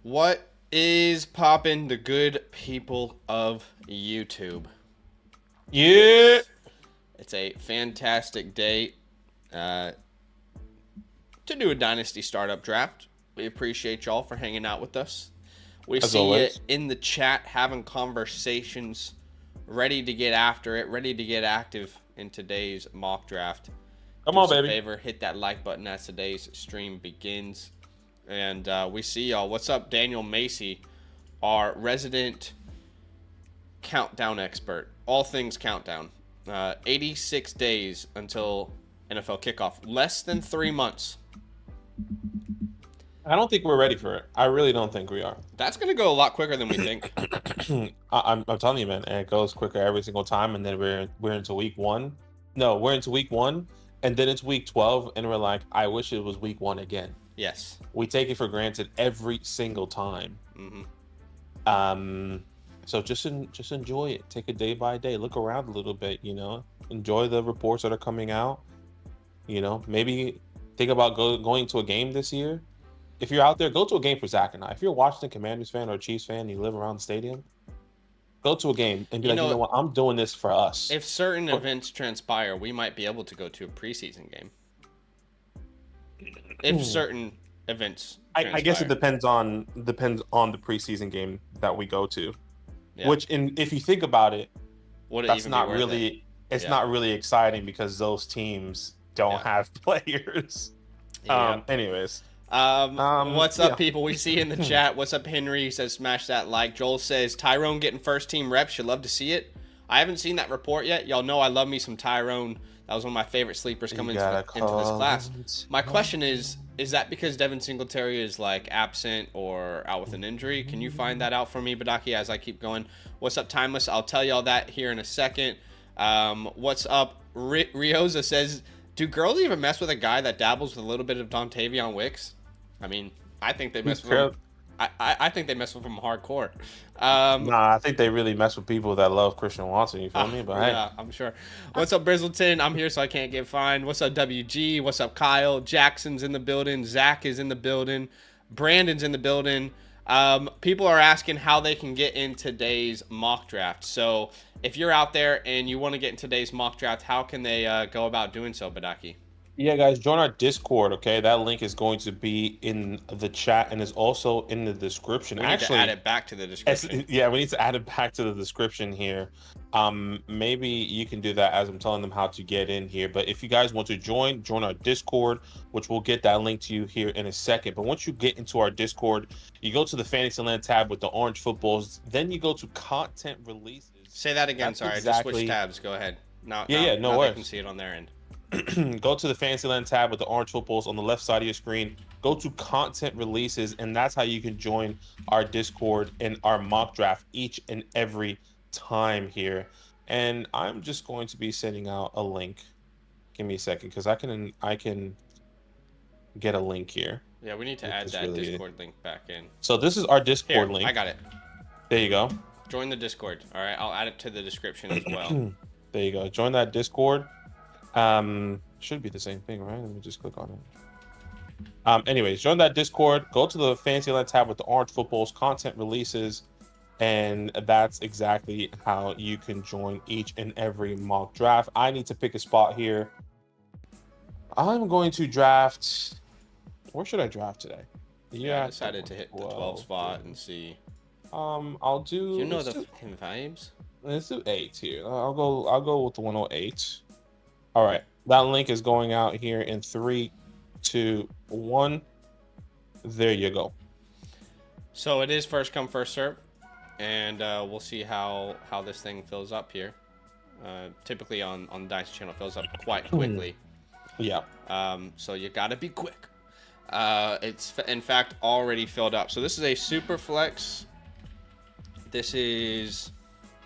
What is poppin', the good people of YouTube? Yeah. It's a fantastic day uh, to do a Dynasty startup draft. We appreciate y'all for hanging out with us. We As see you always. in the chat having conversations, ready to get after it, ready to get active in today's mock draft. Come Do on, us a baby. favor, hit that like button as today's stream begins. And we see y'all. What's up, Daniel Macy, our resident countdown expert, all things countdown. 86 days until NFL kickoff, less than 3 months. I don't think we're ready for it. I really don't think we are. That's gonna go a lot quicker than we think. I'm telling you, man, and it goes quicker every single time, and then we're into week one. No, we're into week one, and then it's week 12, and we're like, I wish it was week one again. Yes. We take it for granted every single time. Mm-hmm. So just enjoy it. Take it day by day. Look around a little bit. Enjoy the reports that are coming out. Maybe think about going to a game this year. If you're out there, go to a game for Zach and I. If you're a Washington Commanders fan or a Chiefs fan and you live around the stadium, go to a game and be you know what? I'm doing this for us. If certain events transpire, we might be able to go to a preseason game. If certain events transpire. I guess it depends on the preseason game that we go to. Yeah. Which, if you think about it, that's not really not really exciting because those teams don't have players. Yeah. Anyways. What's up, people? We see in the chat. What's up, Henry? He says, smash that like. Joel says, Tyrone getting first team reps. Should love to see it. I haven't seen that report yet. Y'all know I love me some Tyrone. That was one of my favorite sleepers coming into this class. My question is that because Devin Singletary is absent or out with an injury? Can you find that out for me, Badaki, as I keep going? What's up, Timeless? I'll tell y'all that here in a second. What's up? Rioza says, do girls even mess with a guy that dabbles with a little bit of Dontavion Wicks? I mean, I think they mess with him. I think they mess with him hardcore. Nah, I think they really mess with people that love Christian Watson. You feel me? But yeah, I'm sure. What's up, Brizzleton? I'm here, so I can't get fined. What's up, WG? What's up, Kyle? Jackson's in the building. Zach is in the building. Brandon's in the building. People are asking how they can get in today's mock draft. So if you're out there and you want to get in today's mock draft, how can they go about doing so, Badaki? Yeah, guys, join our Discord, okay? That link is going to be in the chat and is also in the description. We need to add it back to the description. Yeah, we need to add it back to the description here. Maybe you can do that as I'm telling them how to get in here. But if you guys want to join our Discord, which we'll get that link to you here in a second. But once you get into our Discord, you go to the Fantasyland tab with the orange footballs. Then you go to content releases. Say that again. Sorry, I just switched tabs. Go ahead. No worries. They can see it on their end. Go to the Fantasyland tab with the orange footballs on the left side of your screen. Go to content releases, and that's how you can join our Discord and our mock draft each and every time here. And I'm just going to be sending out a link. Give me a second, because I can get a link here. Yeah, we need to add that Discord link back in. So this is our Discord link. I got it. There you go. Join the Discord. All right, I'll add it to the description as well. There you go. Join that Discord. Should be the same thing, right? Let me just click on it. Anyways, join that Discord. Go to the Fantasyland tab with the orange footballs, content releases, and that's exactly how you can join each and every mock draft. I need to pick a spot here. I'm going to draft. Where should I draft today? Yeah, I decided to hit the 12 spot and see. I'll do. You know the vibes. Let's do 8 here. I'll go with the 108. All right, that link is going out here in 3, 2, 1. There you go. So it is first come, first serve, and we'll see how this thing fills up here. Typically on the Dynasty channel, it fills up quite quickly. Yeah. So you gotta be quick. It's in fact already filled up. So this is a super flex. This is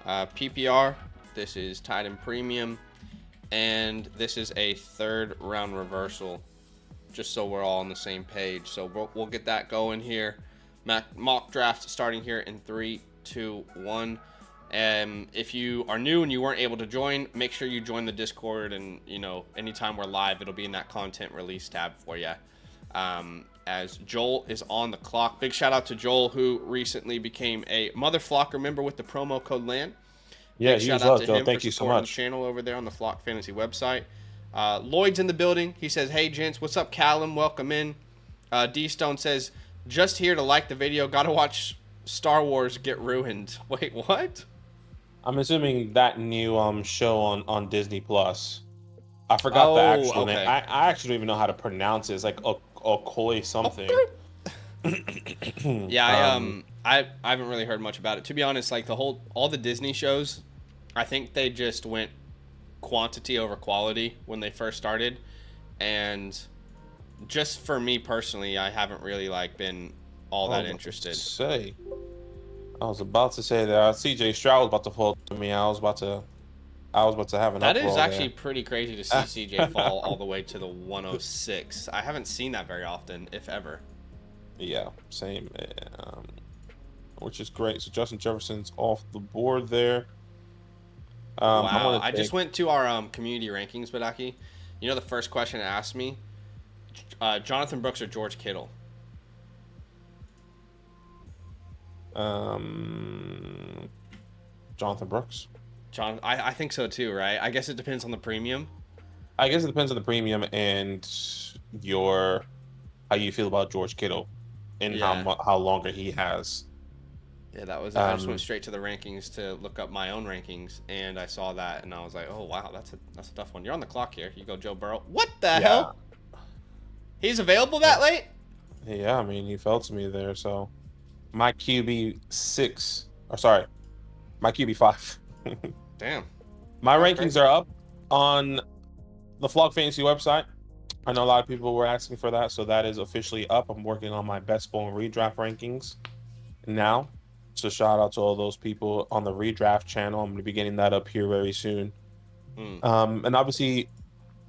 PPR. This is tight end premium. And this is a third round reversal, just so we're all on the same page. So we'll get that going here. Mock draft starting here in 3, 2, 1. If you are new and you weren't able to join, make sure you join the Discord, and anytime we're live, it'll be in that content release tab for you. as Joel is on the clock. Big shout out to Joel, who recently became a Mother Flocker member with the promo code LAN. Yeah, Big huge shout out love, to Joe. him Thank for you so supporting the much. channel over there on the Flock Fantasy website. Lloyd's in the building. He says, hey, gents, what's up, Callum? Welcome in. D-Stone says, just here to like the video. Got to watch Star Wars get ruined. Wait, what? I'm assuming that new show on Disney Plus. I forgot the actual name. I actually don't even know how to pronounce it. It's like Okoye something. Yeah, I haven't really heard much about it. To be honest, like all the Disney shows, I think they just went quantity over quality when they first started, and just for me personally, I haven't really like been all that interested. I was about to say that CJ Stroud was about to fall to me. I was about to have an That uproar is actually there. pretty crazy to see CJ fall all the way to the 106. I haven't seen that very often, if ever. Yeah, same. Which is great. So Justin Jefferson's off the board there. Wow, I just went to our community rankings, Badaki. You know the first question it asked me? Jonathan Brooks or George Kittle? Jonathan Brooks. I think so too, right? I guess it depends on the premium. I guess it depends on the premium and how you feel about George Kittle and how longer he has. Yeah, that was. I just went straight to the rankings to look up my own rankings, and I saw that, and I was like, "Oh wow, that's a tough one." You're on the clock here. You go, Joe Burrow. What the hell? He's available that late? Yeah, I mean, he fell to me there. So my QB6, or sorry, my QB5. Damn. My rankings are up on the Flock Fantasy website. I know a lot of people were asking for that, so that is officially up. I'm working on my best ball and redraft rankings now. So shout out to all those people on the redraft channel. I'm going to be getting that up here very soon. And obviously,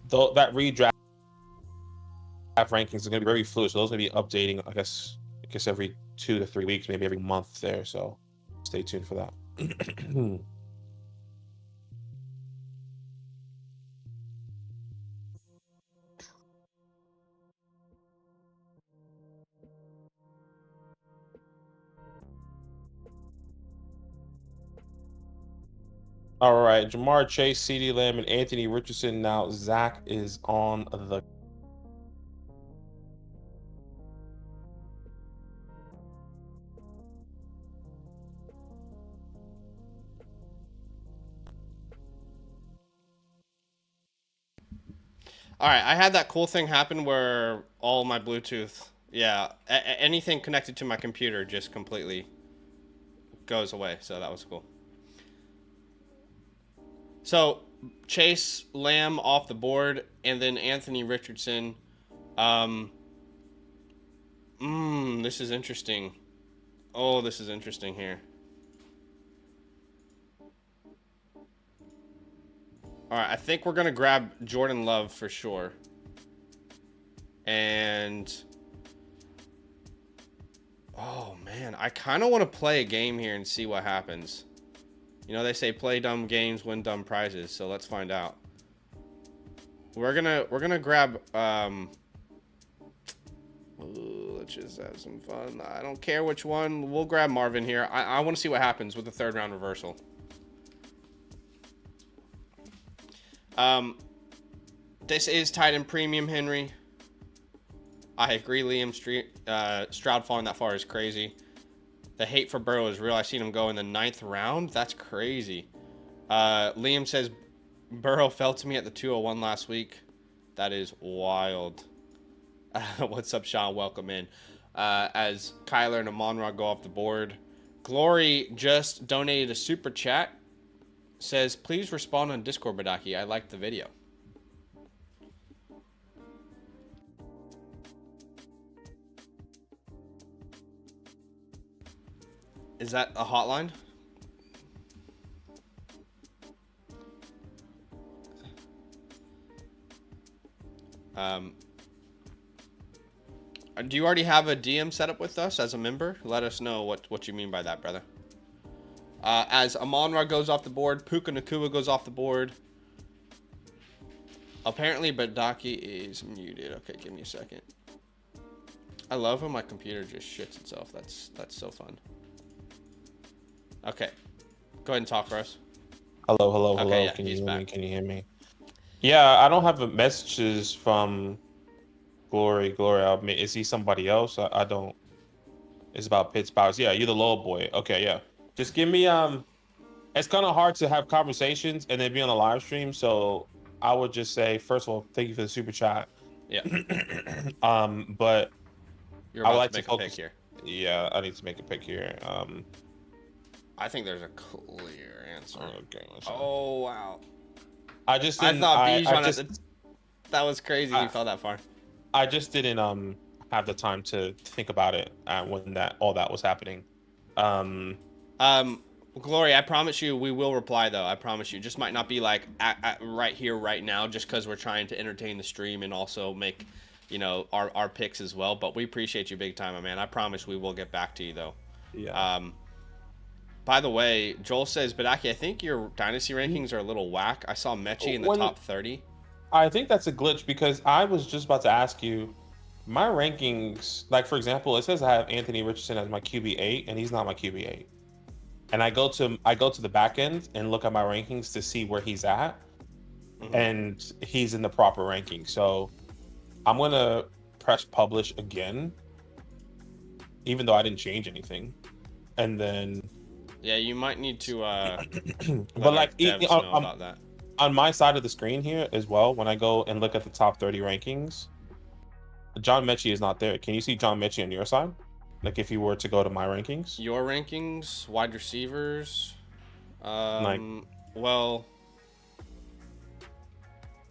that redraft rankings are going to be very fluid. So those are going to be updating, I guess every 2 to 3 weeks, maybe every month there. So stay tuned for that. All right, Jamar Chase, CeeDee Lamb, and Anthony Richardson. Now Zach is on the. All right, I had that cool thing happen where all my Bluetooth, anything connected to my computer just completely goes away. So that was cool. So Chase, Lamb off the board, and then Anthony Richardson. This is interesting. Oh, this is interesting here. All right, I think we're going to grab Jordan Love for sure. And oh man, I kind of want to play a game here and see what happens. You know, they say play dumb games, win dumb prizes. So let's find out. We're gonna grab. Let's just have some fun. I don't care which one. We'll grab Marvin here. I want to see what happens with the third round reversal. This is tight end premium, Henry. I agree. Liam Stroud falling that far is crazy. The hate for Burrow is real. I seen him go in the 9th round. That's crazy. Liam says Burrow fell to me at the 201 last week. That is wild. What's up, Sean? Welcome in. As Kyler and Amon-Ra go off the board. Glory just donated a super chat. Says, please respond on Discord, Badaki. I liked the video. Is that a hotline? Do you already have a DM set up with us as a member? Let us know what you mean by that, brother. As Amon-Ra goes off the board, Puka Nacua goes off the board. Apparently, Badaki is muted. Okay, give me a second. I love when my computer just shits itself. That's so fun. Okay. Go ahead and talk for us. Hello, hello, Okay, hello. yeah, Can you he's hear me? back. Can you hear me? Yeah, I don't have messages from Glory. I mean, is he somebody else? I don't. It's about Pitts Powers. Yeah, you're the low boy. Okay, yeah. Just give me It's kind of hard to have conversations and then be on a live stream. So I would just say, first of all, thank you for the super chat. Yeah. But You're I would about like to make to a pick focus. here. Yeah, I need to make a pick here. I think there's a clear answer. Okay. Oh, wow. I just I didn't. thought I Bijan just. at the... That was crazy he fell that far. I just didn't have the time to think about it when all that was happening. Glory, I promise you we will reply though. I promise you. Just might not be like right here right now just because we're trying to entertain the stream and also make, you know, our picks as well. But we appreciate you big time, my man. I promise we will get back to you though. Yeah. By the way, Joel says, Badaki, I think your dynasty rankings are a little whack. I saw Mechie in the top 30. I think that's a glitch because I was just about to ask you, my rankings, like for example, it says I have Anthony Richardson as my QB8 and he's not my QB8. And I go to the back end and look at my rankings to see where he's at, and he's in the proper ranking. So I'm gonna press publish again, even though I didn't change anything. And then yeah, you might need to but like know about that. On my side of the screen here as well, when I go and look at the top 30 rankings, John Mechie is not there. Can you see John Mechie on your side? Like if you were to go to my rankings? Your rankings, wide receivers. Well.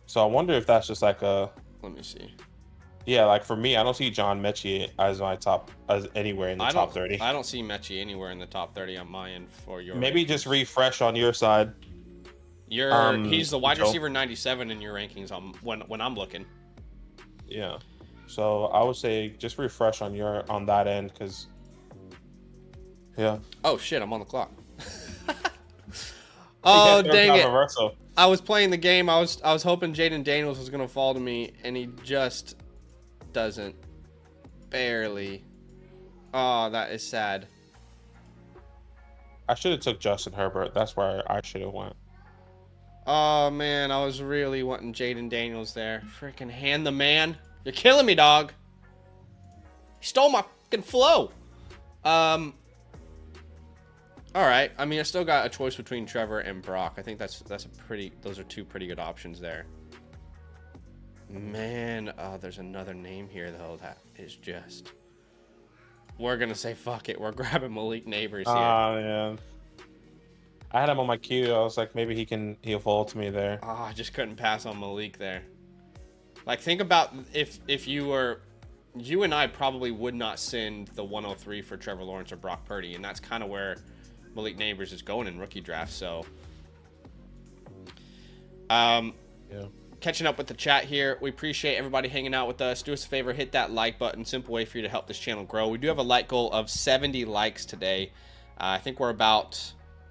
So I wonder if that's just like a. Let me see. Yeah, like for me, I don't see John Mechie as my as anywhere in the top 30. I don't see Mechie anywhere in the top 30 on my end for your. Maybe rankings. just refresh on your side. He's the wide receiver 97 in your rankings when I'm looking. Yeah. So I would say just refresh on that end because. Yeah. Oh shit! I'm on the clock. Oh dang it! Reversal. I was playing the game. I was hoping Jaden Daniels was gonna fall to me, and he just doesn't. Barely. Oh, that is sad. I should have took Justin Herbert. That's where I should have went. Oh man, I was really wanting Jaden Daniels there. Freaking hand the man. You're killing me, dog. He stole my fucking flow. All right. I mean, I still got a choice between Trevor and Brock. I think those are two pretty good options there. Man, there's another name here though that is just. We're gonna say fuck it. We're grabbing Malik Neighbors here. Yeah. I had him on my queue. I was like, maybe he'll fall to me there. Oh, I just couldn't pass on Malik there. Like, think about if you and I probably would not send the 103 for Trevor Lawrence or Brock Purdy, and that's kind of where Malik Neighbors is going in rookie draft. So, yeah. Catching up with the chat here. We appreciate everybody hanging out with us. Do us a favor, hit that like button. Simple way for you to help this channel grow. We do have a like goal of 70 likes today. I think we're about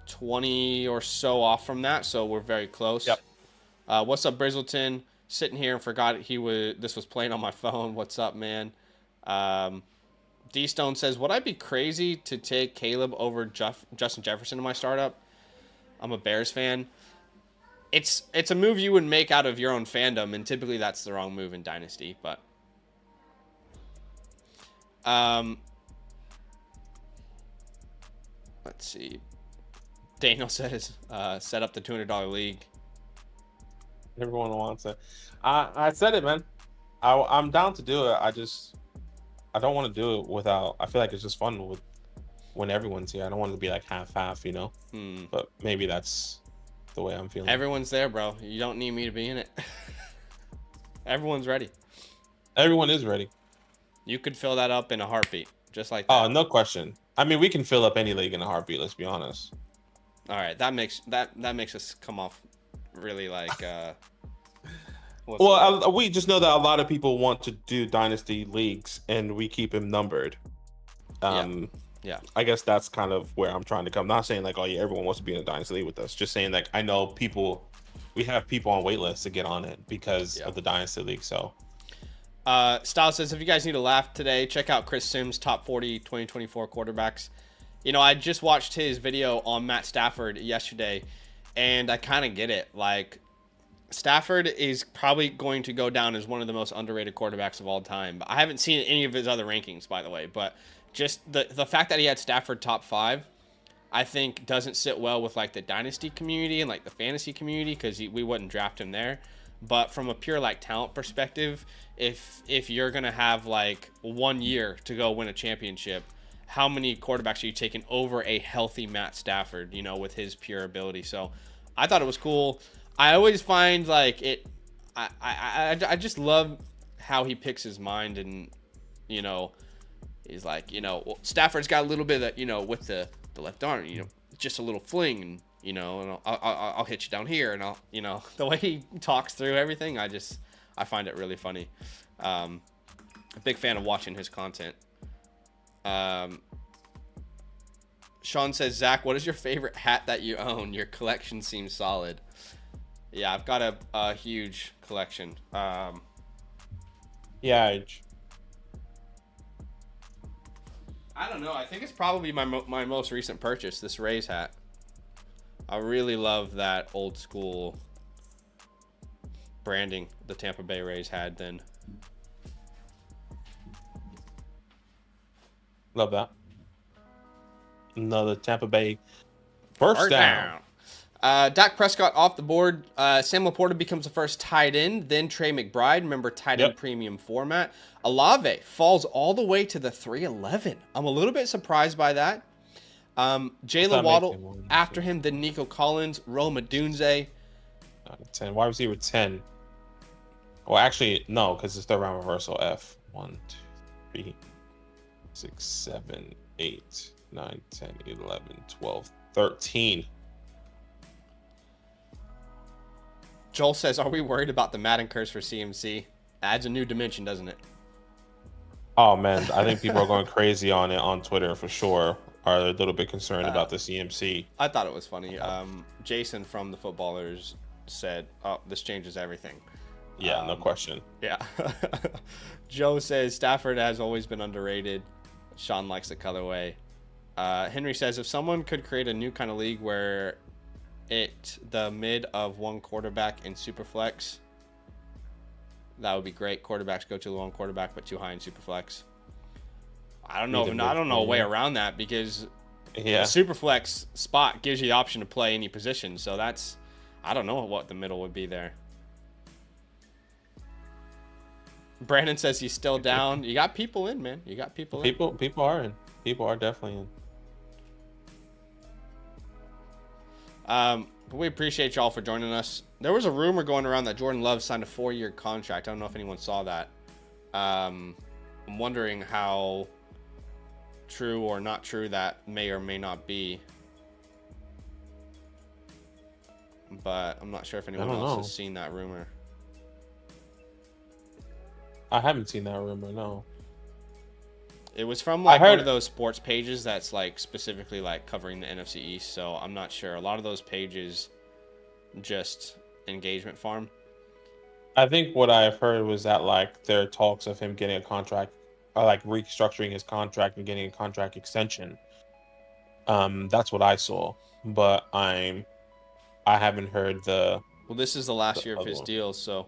20 or so off from that, so we're very close. Yep. What's up, Brizzleton? Sitting here and forgot this was playing on my phone. What's up, man? D Stone says, would I be crazy to take Caleb over Justin Jefferson in my startup? I'm a Bears fan. It's a move you would make out of your own fandom, and typically that's the wrong move in Dynasty. But let's see. Daniel says, set up the $200 league. Everyone wants it. I said it, man. I'm down to do it. I don't want to do it without. I feel like it's just fun when everyone's here. I don't want it to be like half, you know. But maybe that's the way I'm feeling. Everyone's there, bro. You don't need me to be in it. Everyone's ready. Everyone is ready. You could fill that up in a heartbeat, just like that. Oh, no question. I mean, we can fill up any league in a heartbeat. Let's be honest. All right, that makes us come off really like. We just know that a lot of people want to do dynasty leagues, and we keep them numbered. Yeah. I guess that's kind of where I'm trying to come. Not saying like, oh yeah, everyone wants to be in a dynasty league with us. Just saying like, I know we have people on wait lists to get on it because of the dynasty league. So Styles says, if you guys need a laugh today, check out Chris Sims' top 40 2024 quarterbacks. You know, I just watched his video on Matt Stafford yesterday, and I kind of get it. Like, Stafford is probably going to go down as one of the most underrated quarterbacks of all time. I haven't seen any of his other rankings, by the way, but just the fact that he had Stafford top 5, I think doesn't sit well with like the Dynasty community and like the fantasy community, because we wouldn't draft him there. But from a pure like talent perspective, if you're gonna have like 1 year to go win a championship, how many quarterbacks are you taking over a healthy Matt Stafford, you know, with his pure ability? So I thought it was cool. I always find like it, I just love how he picks his mind, and, you know, he's like, you know, well, Stafford's got a little bit of, you know, with the left arm, you know, just a little fling, and, you know, and I'll hit you down here, and I'll, you know, the way he talks through everything, I find it really funny. A big fan of watching his content. Sean says, Zach, what is your favorite hat that you own? Your collection seems solid. Yeah, I've got a huge collection. Yeah. I don't know. I think it's probably my most recent purchase, this Rays hat. I really love that old school branding the Tampa Bay Rays had then. Love that. Another Tampa Bay first down. Dak Prescott off the board. Sam Laporta becomes the first tight end, then Trey McBride. Remember, tight end premium format. Olave falls all the way to the 311. I'm a little bit surprised by that. Jaylen Waddle after him, then Nico Collins, Rome Odunze. 10. Wide receiver 10. Well, actually, no, because it's third round reversal. F. 1, 2, 3, 6, 7, 8, 9, 10, 11, 12, 13. Joel says, are we worried about the Madden curse for CMC? Adds a new dimension, doesn't it? Oh, man. I think people are going crazy on it on Twitter for sure. Are a little bit concerned about the CMC. I thought it was funny. Jason from the Footballers said, oh, this changes everything. Yeah, no question. Yeah. Joe says, Stafford has always been underrated. Sean likes the colorway. Henry says, if someone could create a new kind of league where the mid of one quarterback in Superflex, that would be great. Quarterbacks go to the one quarterback, but too high in Superflex. I don't know a way around that, because the Superflex spot gives you the option to play any position. So I don't know what the middle would be there. Brandon says he's still down. You got people in, man. You got people in. People are in. People are definitely in. But we appreciate y'all for joining us. There was a rumor going around that Jordan Love signed a 4-year contract. I don't know if anyone saw that. I'm wondering how true or not true that may or may not be. But I'm not sure if anyone else has seen that rumor. I haven't seen that rumor, no. It was from like one of those sports pages that's like specifically like covering the NFC East, so I'm not sure. A lot of those pages just engagement farm. I think what I've heard was that like there are talks of him getting a contract, or like restructuring his contract and getting a contract extension. That's what I saw, but I haven't heard the. Well, this is the last year of his deal, so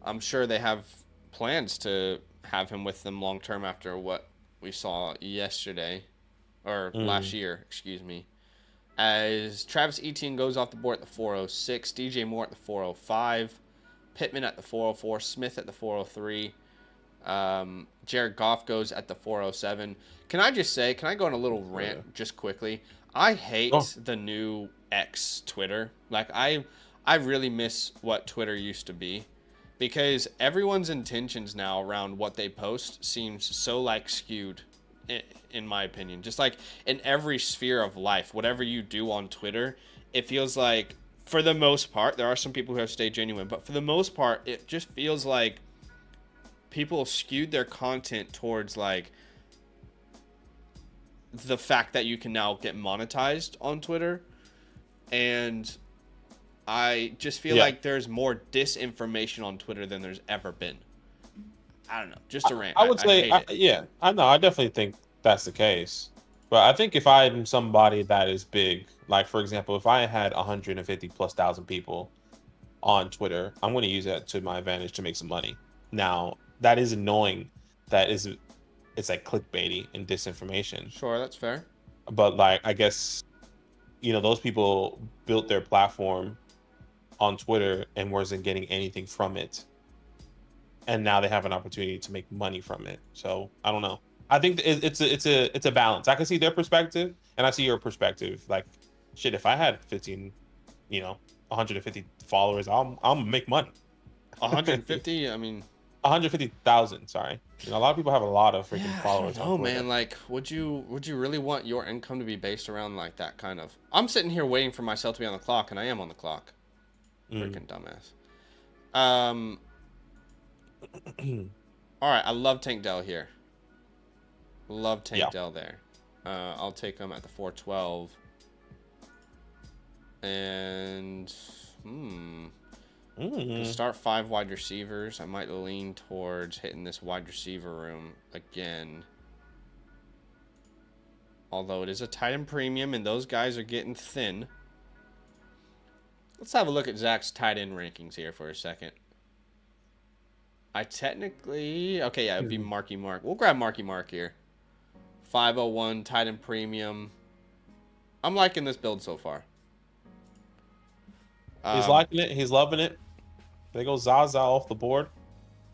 I'm sure they have plans to have him with them long term after what we saw yesterday, or last year, excuse me. As Travis Etienne goes off the board at the 406, DJ Moore at the 405, Pittman at the 404, Smith at the 403, Jared Goff goes at the 407. Can I go on a little rant just quickly? I hate the new X Twitter. Like, I really miss what Twitter used to be, because everyone's intentions now around what they post seems so like skewed, in my opinion. Just like in every sphere of life, whatever you do on Twitter, it feels like, for the most part, there are some people who have stayed genuine, but for the most part, it just feels like people skewed their content towards like the fact that you can now get monetized on Twitter. And I just feel like there's more disinformation on Twitter than there's ever been. I don't know. Just a rant. I would say, hate it. yeah, I know. I definitely think that's the case. But I think if I'm somebody that is big, like for example, if I had 150 plus thousand people on Twitter, I'm going to use that to my advantage to make some money. Now, that is annoying. That is, it's like clickbaity and disinformation. Sure, that's fair. But like, I guess, those people built their platform on Twitter and wasn't getting anything from it, and now they have an opportunity to make money from it. So I don't know. I think it's a balance. I can see their perspective, and I see your perspective. Like, shit, if I had 150 followers, I'll make money. 150. I mean, 150,000. Sorry, a lot of people have a lot of freaking followers. I don't know, man. Like, would you really want your income to be based around like that kind of? I'm sitting here waiting for myself to be on the clock, and I am on the clock. Freaking dumbass. All right, I love Tank Dell here. Love Tank Dell there. I'll take him at the 412. And to start 5 wide receivers, I might lean towards hitting this wide receiver room again. Although it is a tight end premium, and those guys are getting thin. Let's have a look at Zach's tight end rankings here for a second. Okay, yeah, it would be Marky Mark. We'll grab Marky Mark here. 501 tight end premium. I'm liking this build so far. He's liking it. He's loving it. They go Zaza off the board.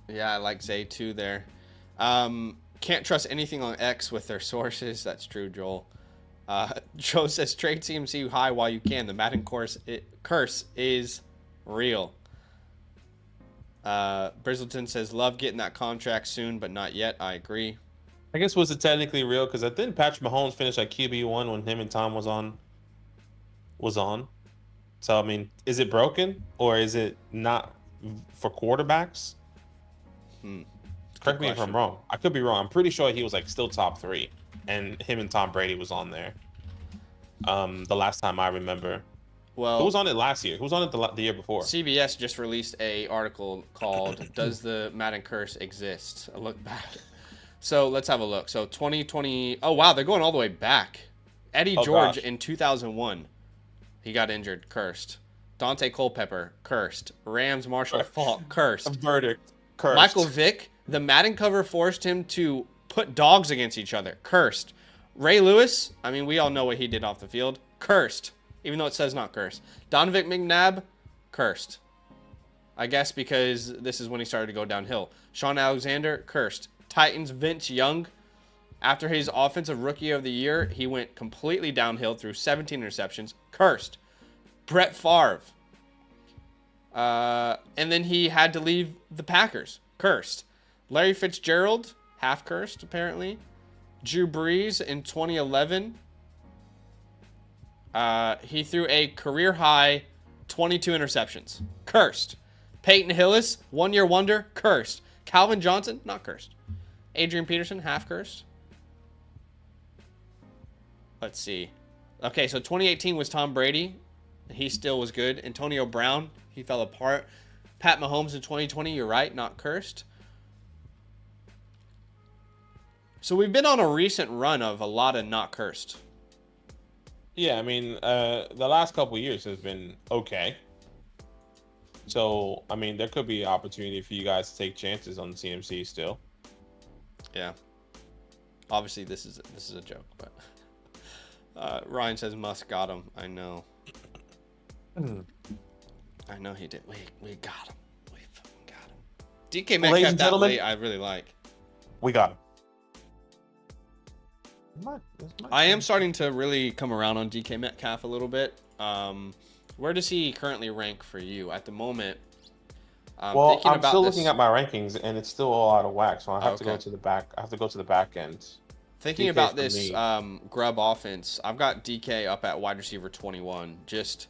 Yeah, I like Zay too there. Can't trust anything on X with their sources. That's true, Joel. Joe says trade CMC high while you can. The Madden curse is real. Brizzleton says love getting that contract soon, but not yet. I agree. I guess was it technically real? Because I think Patrick Mahomes finished at QB1 when him and Tom was on. So I mean, is it broken or is it not for quarterbacks? Correct me if I'm wrong. I could be wrong. I'm pretty sure he was like still top 3, and him and Tom Brady was on there. The last time I remember. Well, who was on it last year? Who was on it the year before? CBS just released a article called "Does the Madden Curse Exist?" A look back. So let's have a look. So 2020. Oh wow, they're going all the way back. Eddie George in 2001. He got injured, cursed. Dante Culpepper, cursed. Rams Marshall Faulk, cursed. A verdict, cursed. Michael Vick, the Madden cover forced him to put dogs against each other, cursed. Ray Lewis, I mean, we all know what he did off the field, cursed. Even though it says not cursed. Donovan McNabb, cursed. I guess because this is when he started to go downhill. Sean Alexander, cursed. Titans Vince Young, after his offensive rookie of the year, he went completely downhill through 17 interceptions. Cursed. Brett Favre. And then he had to leave the Packers. Cursed. Larry Fitzgerald, half cursed, apparently. Drew Brees in 2011. He threw a career-high 22 interceptions. Cursed. Peyton Hillis, one-year wonder. Cursed. Calvin Johnson, not cursed. Adrian Peterson, half cursed. Let's see. Okay, so 2018 was Tom Brady. He still was good. Antonio Brown, he fell apart. Pat Mahomes in 2020, you're right, not cursed. So we've been on a recent run of a lot of not cursed. Yeah, I mean, the last couple of years has been okay. So, I mean, there could be an opportunity for you guys to take chances on the CMC still. Yeah. Obviously, this is a joke, but Ryan says Musk got him. I know. I know he did. We got him. We fucking got him. DK Metcalf, that play I really like. We got him. I am starting to really come around on DK Metcalf a little bit. Where does he currently rank for you at the moment? I'm still looking at my rankings, and it's still all out of whack. So I have to go to the back. I have to go to the back end. Thinking about this Grubb offense, I've got DK up at wide receiver 21. Just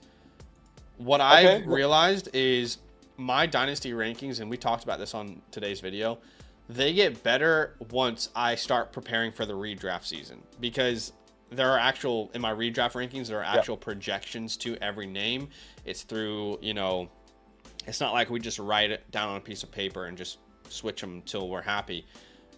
what I've realized is my Dynasty rankings, and we talked about this on today's video, they get better once I start preparing for the redraft season, because there are actual, in my redraft rankings, there are actual projections to every name. It's through, it's not like we just write it down on a piece of paper and just switch them till we're happy.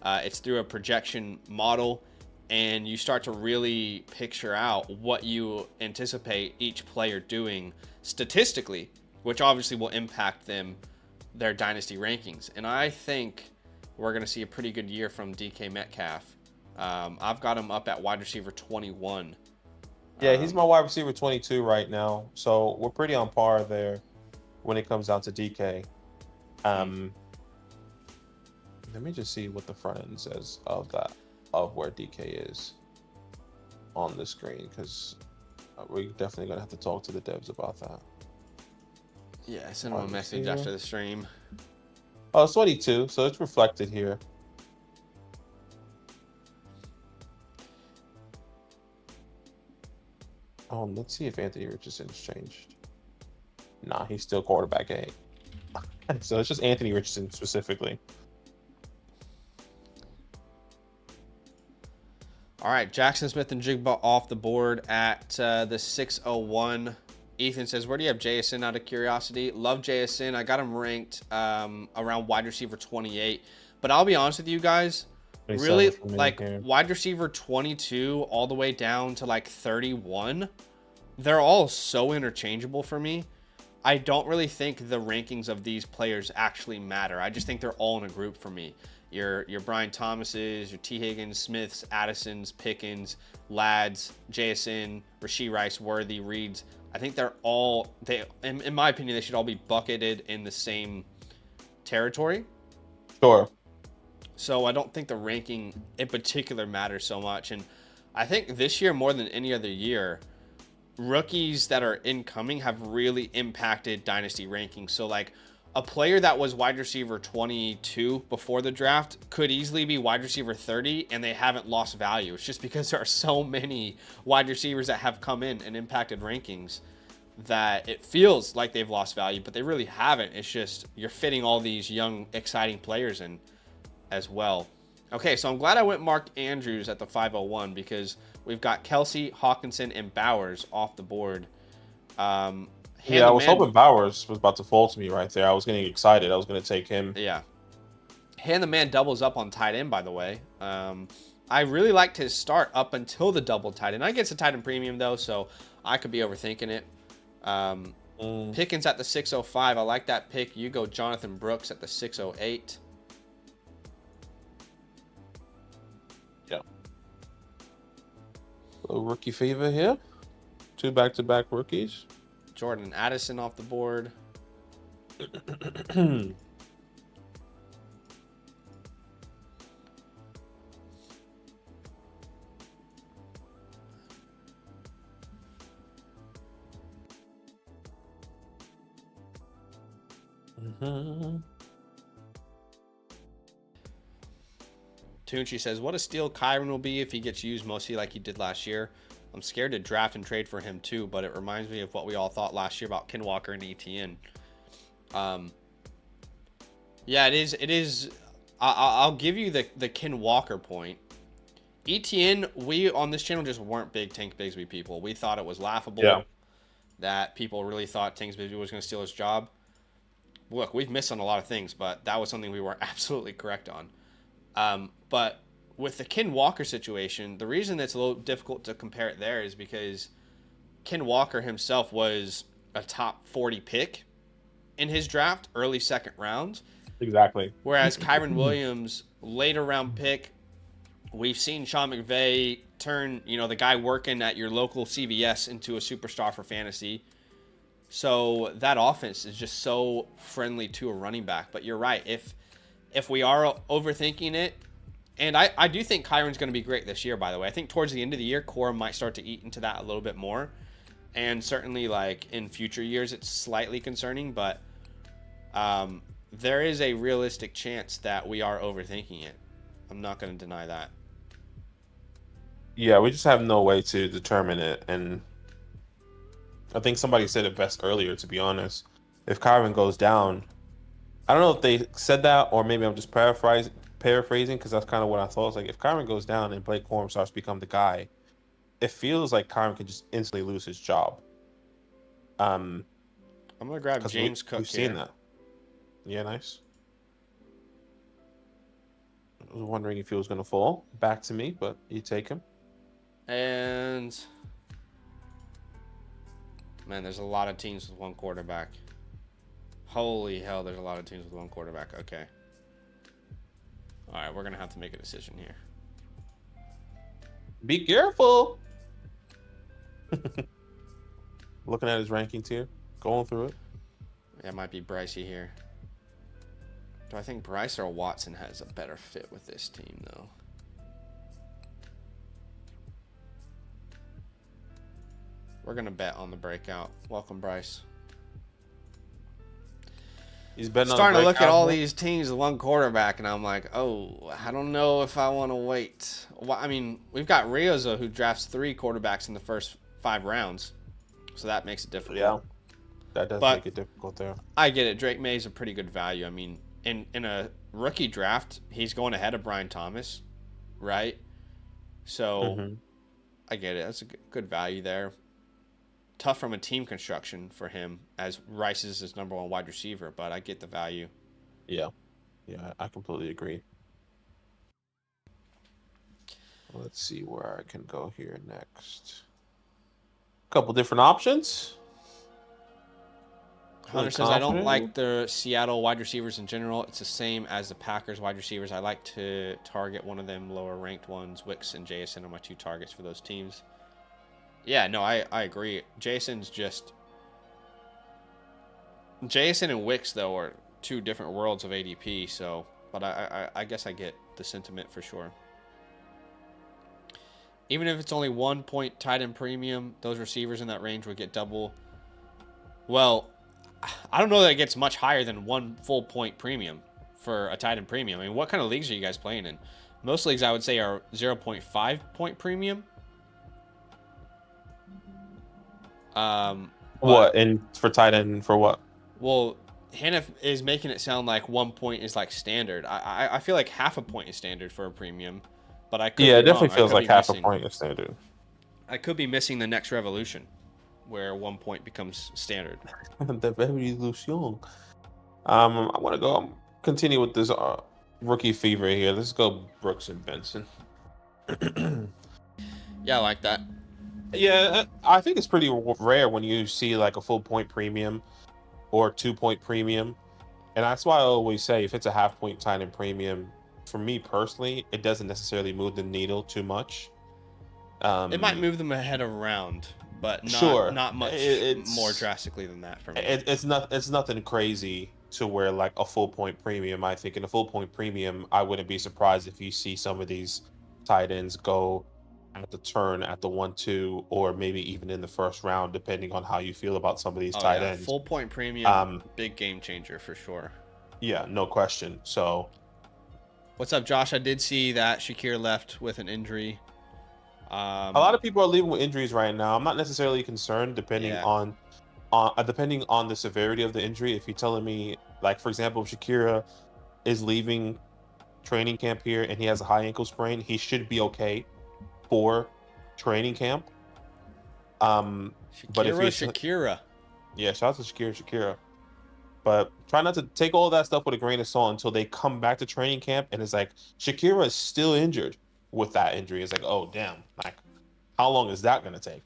It's through a projection model, and you start to really picture out what you anticipate each player doing statistically, which obviously will impact their dynasty rankings. And I think we're going to see a pretty good year from DK Metcalf. I've got him up at wide receiver 21. Yeah, he's my wide receiver 22 right now. So we're pretty on par there when it comes down to DK. Let me just see what the front end says of where DK is on the screen, because we're definitely going to have to talk to the devs about that. Yeah, I sent him a message after the stream. Oh, it's 22, so it's reflected here. Let's see if Anthony Richardson's changed. Nah, he's still quarterback A. So it's just Anthony Richardson specifically. All right, Jackson Smith and Jigba off the board at the 601. Ethan says, where do you have JSN out of curiosity? Love JSN. I got him ranked around wide receiver 28. But I'll be honest with you guys, really, like wide receiver 22 all the way down to like 31, they're all so interchangeable for me. I don't really think the rankings of these players actually matter. I just think they're all in a group for me. Your Brian Thomases, your T. Higgins, Smiths, Addisons, Pickens, Lads, JSN, Rashee Rice, Worthy, Reeds. I think they're all, in my opinion, they should all be bucketed in the same territory. Sure. So I don't think the ranking in particular matters so much. And I think this year, more than any other year, rookies that are incoming have really impacted dynasty rankings. So like a player that was wide receiver 22 before the draft could easily be wide receiver 30, and they haven't lost value. It's just because there are so many wide receivers that have come in and impacted rankings that it feels like they've lost value, but they really haven't. It's just you're fitting all these young, exciting players in as well. Okay, so I'm glad I went Mark Andrews at the 501 because we've got Kelsey, Hawkinson, and Bowers off the board. Yeah, I was hoping Bowers was about to fall to me right there. I was getting excited. I was going to take him. Yeah. And the man doubles up on tight end, by the way. I really liked his start up until the double tight end. I get a tight end premium, though, so I could be overthinking it. Pickens at the 605. I like that pick. You go Jonathan Brooks at the 608. Yeah. A little rookie fever here. 2 back-to-back rookies. Jordan Addison off the board. Tunchi says, what a steal Kyron will be if he gets used mostly like he did last year. I'm scared to draft and trade for him too, but it reminds me of what we all thought last year about Ken Walker and ETN. Yeah, it is. I'll give you the Ken Walker point. ETN, we on this channel just weren't big Tank Bigsby people. We thought it was laughable that people really thought Tank Bigsby was going to steal his job. Look, we've missed on a lot of things, but that was something we were absolutely correct on. But with the Ken Walker situation, the reason it's a little difficult to compare it there is because Ken Walker himself was a top 40 pick in his draft, early second round. Exactly. Whereas Kyron Williams, later round pick, we've seen Sean McVay turn, the guy working at your local CVS into a superstar for fantasy. So that offense is just so friendly to a running back. But you're right. If we are overthinking it, and I do think Kyron's going to be great this year, by the way. I think towards the end of the year, Cora might start to eat into that a little bit more. And certainly, like, in future years, it's slightly concerning. But there is a realistic chance that we are overthinking it. I'm not going to deny that. Yeah, we just have no way to determine it. And I think somebody said it best earlier, to be honest. If Kyron goes down, I don't know if they said that or maybe I'm just paraphrasing because that's kind of what I thought. It's like if Kyron goes down and Blake Corum starts to become the guy, it feels like Kyron could just instantly lose his job. I'm going to grab James Cook we've here. seen that. Yeah, nice. was wondering if he was going to fall back to me, but you take him. And man, there's a lot of teams with one quarterback. Holy hell, there's a lot of teams with one quarterback. Okay. All right, we're going to have to make a decision here. Be careful. Looking at his rankings here, going through it. Yeah, it might be Brycey here. Do I think Bryce or Watson has a better fit with this team, though? We're going to bet on the breakout. Welcome, Bryce. He's betting on starting to look at all these teams with one quarterback, and I'm like, oh, I don't know if I want to wait. Well, I mean, we've got Rioza, who drafts 3 quarterbacks in the first 5 rounds, so that makes it difficult. Yeah, that does make it difficult there. I get it. Drake May's a pretty good value. I mean, in a rookie draft, he's going ahead of Brian Thomas, right? So I get it. That's a good value there. Tough from a team construction for him, as Rice is his number 1 wide receiver, but I get the value. Yeah, I completely agree. Let's see where I can go here next. A couple different options. Hunter says, I don't like the Seattle wide receivers in general. It's the same as the Packers wide receivers. I like to target one of them lower ranked ones. Wicks and JSN are my 2 targets for those teams. Yeah, no, I agree. Jason's just... Jason and Wicks, though, are 2 different worlds of ADP, so... But I guess I get the sentiment for sure. Even if it's only 1 point tight end premium, those receivers in that range would get double. Well, I don't know that it gets much higher than 1 full point premium for a tight end premium. I mean, what kind of leagues are you guys playing in? Most leagues, I would say, are 0.5 point premium. What? And for tight end, for what? Well, Hannah is making it sound like 1 point is like standard. I feel like half a point is standard for a premium, but I could it be definitely wrong. feels like half a point is standard. I could be missing the next revolution, where 1 point becomes standard. The revolution. I want to go continue with this rookie fever here. Let's go Brooks and Benson. Yeah, I like that. Yeah, I think it's pretty rare when you see like a full point premium or 2 point premium. And that's why I always say if it's a half point tight end premium, for me personally, it doesn't necessarily move the needle too much. It might move them ahead of round, but not much more drastically than that for me. It's nothing crazy to where like a full point premium. I think in a full point premium, I wouldn't be surprised if you see some of these tight ends go at the turn at the 1-2, or maybe even in the first round, depending on how you feel about some of these tight ends. Full point premium, big game changer for sure. Yeah, no question. So, what's up, Josh? I did see that Shakir left with an injury. A lot of people are leaving with injuries right now. I'm not necessarily concerned, depending on the severity of the injury. If you're telling me, like for example, if Shakira is leaving training camp here and he has a high ankle sprain, he should be okay for training camp. But if Shakira. Yeah, shout out to Shakira. But try not to take all that stuff with a grain of salt until they come back to training camp and it's like Shakira is still injured with that injury. It's like, oh damn, like how long is that gonna take?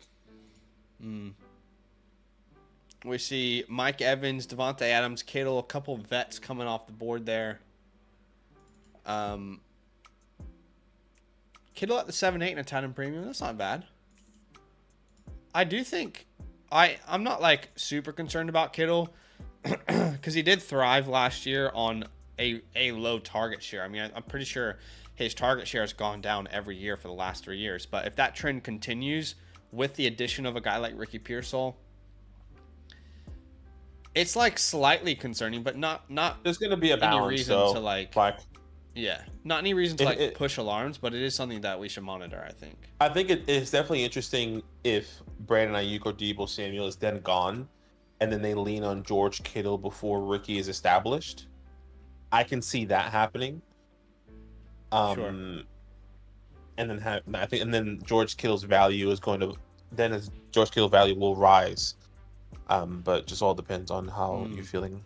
We see Mike Evans, Devontae Adams, Kittle, a couple of vets coming off the board there. Kittle at the 7-8 and a tight end premium. That's not bad. I do think I'm not like super concerned about Kittle because he did thrive last year on a low target share. I mean, I'm pretty sure his target share has gone down every year for the last 3 years. But if that trend continues with the addition of a guy like Ricky Pearsall, it's like slightly concerning, but not. There's going to be a balance, any reason though. To like yeah, not any reason to push alarms, but it is something that we should monitor, I think. I think it's definitely interesting if Brandon Ayuk or Deebo Samuel is then gone, and then they lean on George Kittle before Ricky is established. I can see that happening. Sure. And then George Kittle's value is going to George Kittle's value will rise. But just all depends on how you're feeling.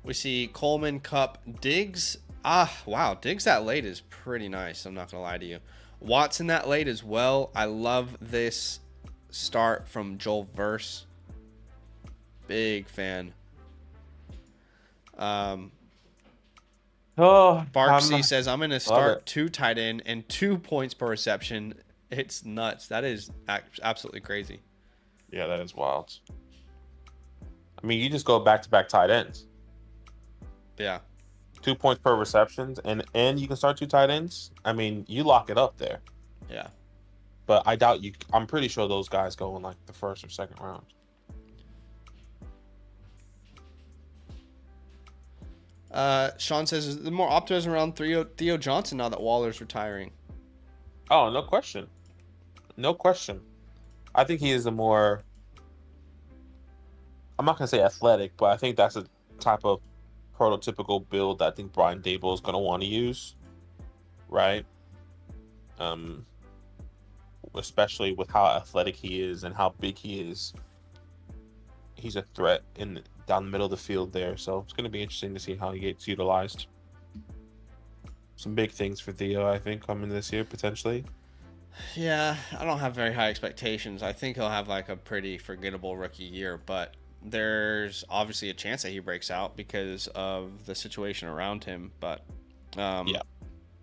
We see Coleman, Cup, Diggs, Wow. Diggs that late is pretty nice. I'm not going to lie to you. Watson that late as well. I love this start from Joel Verse. Big fan. Barksy says, I'm going to start 2 tight end and 2 points per reception. It's nuts. That is absolutely crazy. Yeah, that is wild. I mean, you just go back-to-back tight ends. Yeah. 2 points per receptions, and you can start 2 tight ends. I mean, you lock it up there. Yeah. But I doubt you. I'm pretty sure those guys go in like the first or second round. Sean says, the more optimism around Theo Johnson now that Waller's retiring. Oh, no question. No question. I think he is a more, I'm not going to say athletic, but I think that's a type of prototypical build that I think Brian Dable is going to want to use. Right? Especially with how athletic he is and how big he is. He's a threat down the middle of the field there. So it's going to be interesting to see how he gets utilized. Some big things for Theo, I think, coming this year, potentially. Yeah, I don't have very high expectations. I think he'll have like a pretty forgettable rookie year, but there's obviously a chance that he breaks out because of the situation around him. But yeah,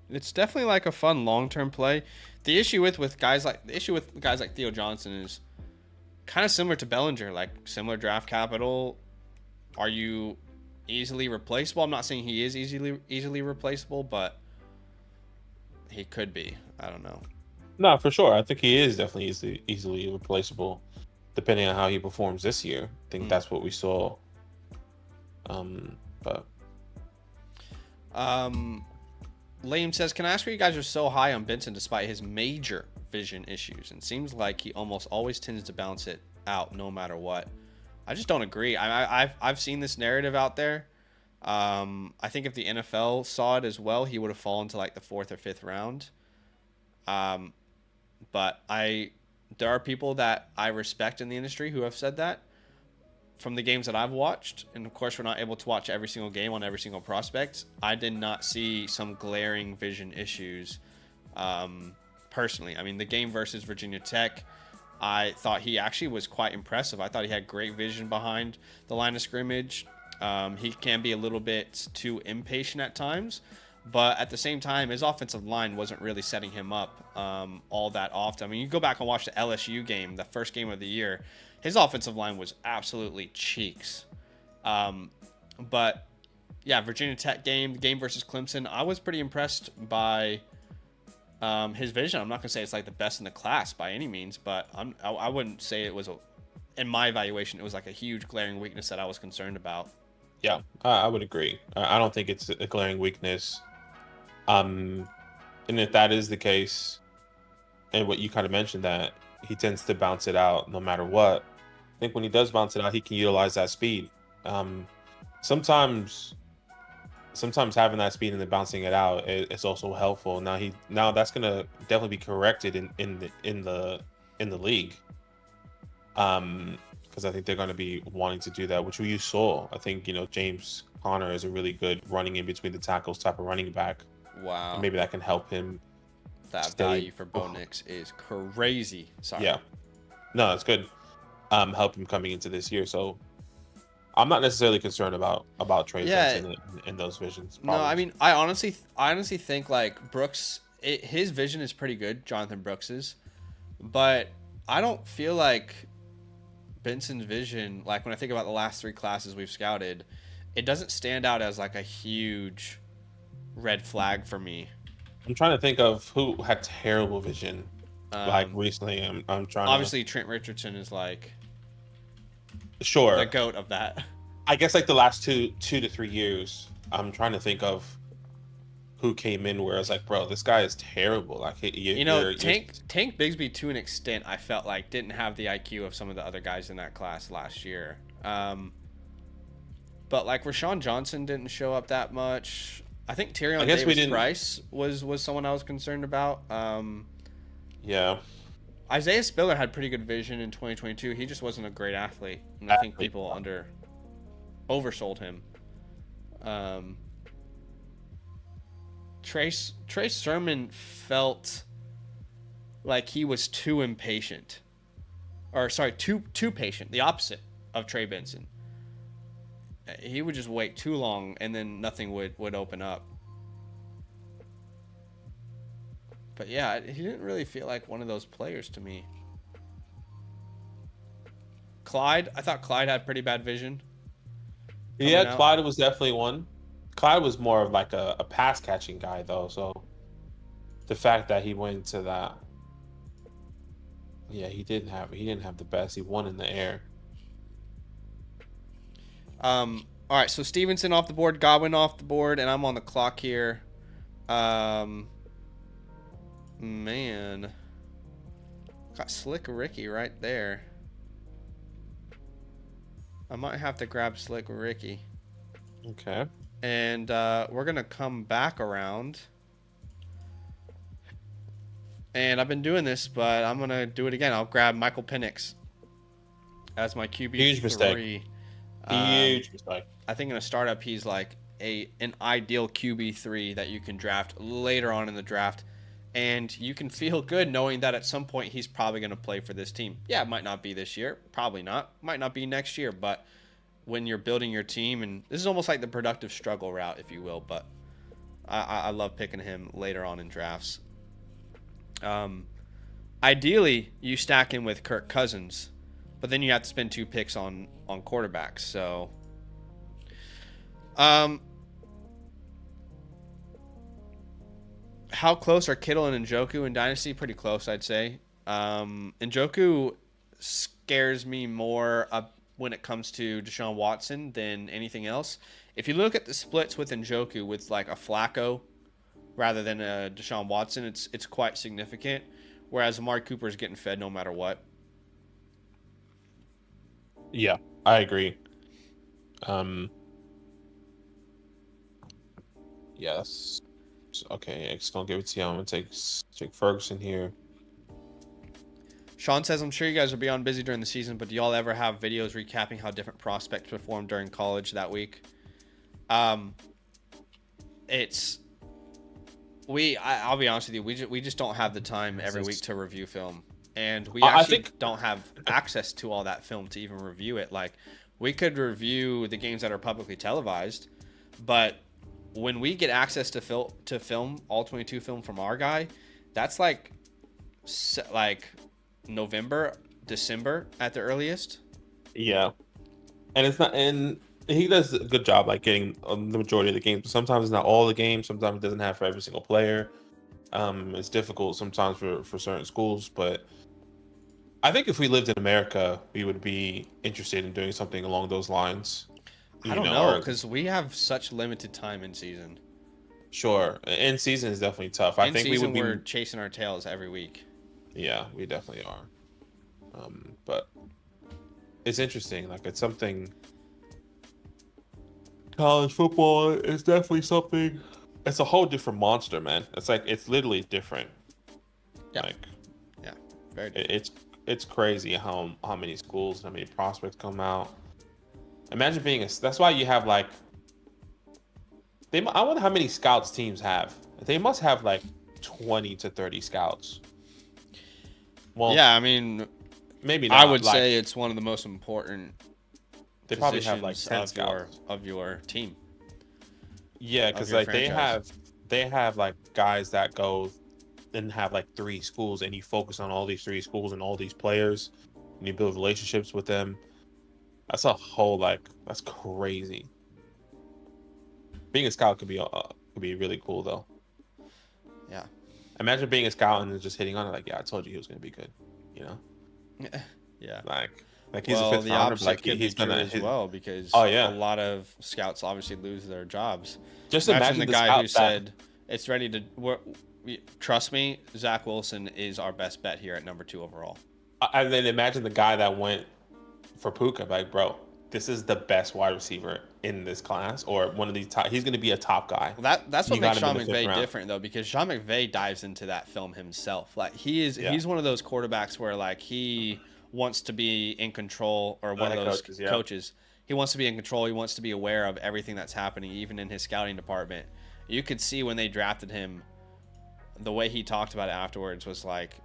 it's definitely like a fun long-term play. The issue with guys like Theo Johnson is kind of similar to Bellinger, like similar draft capital. Are you easily replaceable? I'm not saying he is easily replaceable, but he could be. I don't know. No, for sure. I think he is definitely easily replaceable, depending on how he performs this year. I think that's what we saw. Liam says, can I ask why you guys are so high on Benson despite his major vision issues? And seems like he almost always tends to bounce it out no matter what. I just don't agree. I've seen this narrative out there. I think if the NFL saw it as well, he would have fallen to like the 4th or 5th round. But there are people that I respect in the industry who have said that from the games that I've watched. And of course, we're not able to watch every single game on every single prospect. I did not see some glaring vision issues personally. I mean, the game versus Virginia Tech, I thought he actually was quite impressive. I thought he had great vision behind the line of scrimmage. He can be a little bit too impatient at times. But at the same time, his offensive line wasn't really setting him up all that often. I mean, you go back and watch the LSU game, the first game of the year, his offensive line was absolutely cheeks. But, yeah, Virginia Tech game, the game versus Clemson, I was pretty impressed by his vision. I'm not going to say it's like the best in the class by any means, but I wouldn't say it was, in my evaluation, it was like a huge glaring weakness that I was concerned about. Yeah, I would agree. I don't think it's a glaring weakness. And if that is the case, and what you kind of mentioned, that he tends to bounce it out no matter what, I think when he does bounce it out, he can utilize that speed. Sometimes having that speed and then bouncing it out is also helpful. Now that's gonna definitely be corrected in the league. Because I think they're going to be wanting to do that, which you saw. I think James Conner is a really good running in between the tackles type of running back. Wow. And maybe that can help him. That value for Bo Nix is crazy. Sorry. Yeah. No, that's good. Help him coming into this year. So I'm not necessarily concerned about Trey Benson in those visions. Problems. No, I mean, I honestly think like Brooks, his vision is pretty good, Jonathan Brooks's, but I don't feel like Benson's vision, like when I think about the last 3 classes we've scouted, it doesn't stand out as like a huge red flag for me. I'm trying to think of who had terrible vision like recently. I'm trying. Obviously, Trent Richardson is like the goat of that. I guess like the last 2 to 3 years, I'm trying to think of who came in where I was like, bro, this guy is terrible. Like, Tank Bigsby, to an extent, I felt like didn't have the IQ of some of the other guys in that class last year. But like Rashawn Johnson didn't show up that much. I think Tyrion Davis-Price was someone I was concerned about. Yeah. Isaiah Spiller had pretty good vision in 2022. He just wasn't a great athlete, and I think people oversold him. Trey Sermon felt like he was too impatient. Or, sorry, too patient. The opposite of Trey Benson. He would just wait too long, and then nothing would open up. But yeah, he didn't really feel like one of those players to me. Clyde, I thought Clyde had pretty bad vision. Yeah, Clyde was definitely one. Clyde was more of like a pass catching guy though, so the fact that he went into that, yeah, he didn't have the best. He won in the air. All right, so Stevenson off the board, Godwin off the board, and I'm on the clock here. Man, got Slick Ricky right there. I might have to grab Slick Ricky. Okay. And we're going to come back around. And I've been doing this, but I'm going to do it again. I'll grab Michael Penix as my QB3. Huge mistake. Huge mistake. I think in a startup, he's like an ideal QB3 that you can draft later on in the draft. And you can feel good knowing that at some point he's probably going to play for this team. Yeah, it might not be this year. Probably not. Might not be next year. But when you're building your team, and this is almost like the productive struggle route, if you will. But I love picking him later on in drafts. Ideally, you stack him with Kirk Cousins. But then you have to spend 2 picks on quarterbacks. So, how close are Kittle and Njoku in Dynasty? Pretty close, I'd say. Njoku scares me more when it comes to Deshaun Watson than anything else. If you look at the splits with Njoku with like a Flacco rather than a Deshaun Watson, it's quite significant. Whereas Amari Cooper is getting fed no matter what. Yeah, I agree. Yes. Okay, it's gonna give it to you. I'm gonna take Jake Ferguson here. Sean says, I'm sure you guys will be on busy during the season, but do y'all ever have videos recapping how different prospects performed during college that week? I'll be honest with you, we just don't have the time every week to review film. And we actually don't have access to all that film to even review it. Like, we could review the games that are publicly televised, but when we get access to film, all 22 film from our guy, that's like November, December at the earliest. Yeah, and it's not, and he does a good job like getting the majority of the games. Sometimes it's not all the games. Sometimes it doesn't have for every single player. It's difficult sometimes for certain schools, but I think if we lived in America, we would be interested in doing something along those lines. I don't know, because we have such limited time in season. Sure, in season is definitely tough. I think we're chasing our tails every week. Yeah, we definitely are. But it's interesting. Like, it's something. College football is definitely something. It's a whole different monster, man. It's literally different. Yeah. Yeah. Very different. It's crazy how many schools, how many prospects come out. Imagine being that's why you have like. I wonder how many scouts teams have. They must have like 20 to 30 scouts. Well, yeah, I mean, maybe not. I would say it's one of the most important. They probably have like 10 scouts of your team. Yeah, because like franchise. they have like guys that go and have like 3 schools, and you focus on all these 3 schools and all these players, and you build relationships with them. That's a whole that's crazy. Being a scout could be really cool though. Yeah. Imagine being a scout and then just hitting on it like, yeah, I told you he was gonna be good, you know? Yeah. Like he's a 5th rounder, like he's gonna as well, because a lot of scouts obviously lose their jobs. Just imagine the guy who said it's ready to trust me, Zach Wilson is our best bet here at number 2 overall. And then imagine the guy that went for Puka, like, bro, this is the best wide receiver in this class, or one of these top. He's going to be a top guy. Well, that's what makes Sean McVay different, though, because Sean McVay dives into that film himself. Like, he's one of those quarterbacks where like he wants to be in control, or one of those coaches. He wants to be in control. He wants to be aware of everything that's happening, even in his scouting department. you could see when they drafted him, the way he talked about it afterwards was like,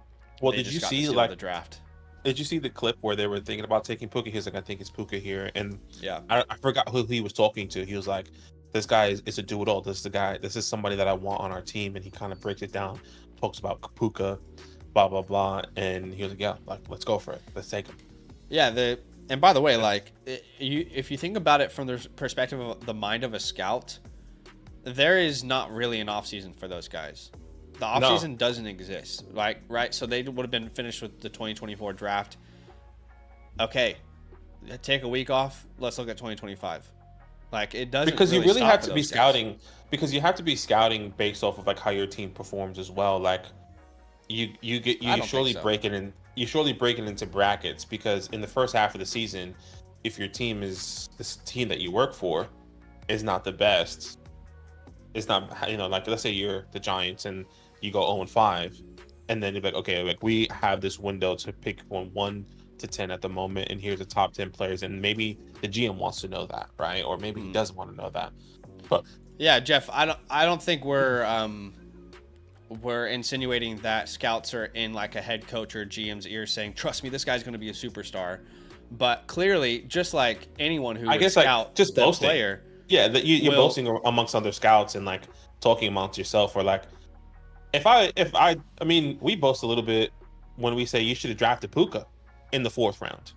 well, they did just you got the see seal of like the draft? did you see the clip where they were thinking about taking Puka? He's like, I think it's Puka here, and Yeah. I forgot who he was talking to. He was like, this guy is a do it all. This is the guy. This is somebody that I want on our team, and he kind of breaks it down, talks about Puka, blah blah blah, and he was like, yeah, like let's go for it. Let's take him. Yeah, and by the way, like if you think about it from the perspective of the mind of a scout, there is not really an offseason for those guys. The offseason doesn't exist, right? So they would have been finished with the 2024 draft. Okay, take a week off. Let's look at 2025. Like it doesn't Because you really stop have for to be those guys. scouting. Because you have to be scouting based off of like how your team performs as well. Like you I don't surely think so. break it in. You surely break it into brackets because in the first half of the season, if your team is this team that you work for is not the best, it's not, you know, like let's say you're the Giants and you go 0-5, and then you're like, okay, like we have this window to pick 1 to 10 at the moment, and here's the top 10 players, and maybe the GM wants to know that, right? Or maybe he doesn't want to know that. But Yeah, Jeff, I don't think we're insinuating that scouts are in like a head coach or GM's ear saying, trust me, this guy's going to be a superstar. But clearly, just like anyone who I would guess scout like just the boasting. player, Yeah, that you're boasting amongst other scouts and like talking amongst yourself, or like I mean, we boast a little bit when we say you should have drafted Puka in the 4th round.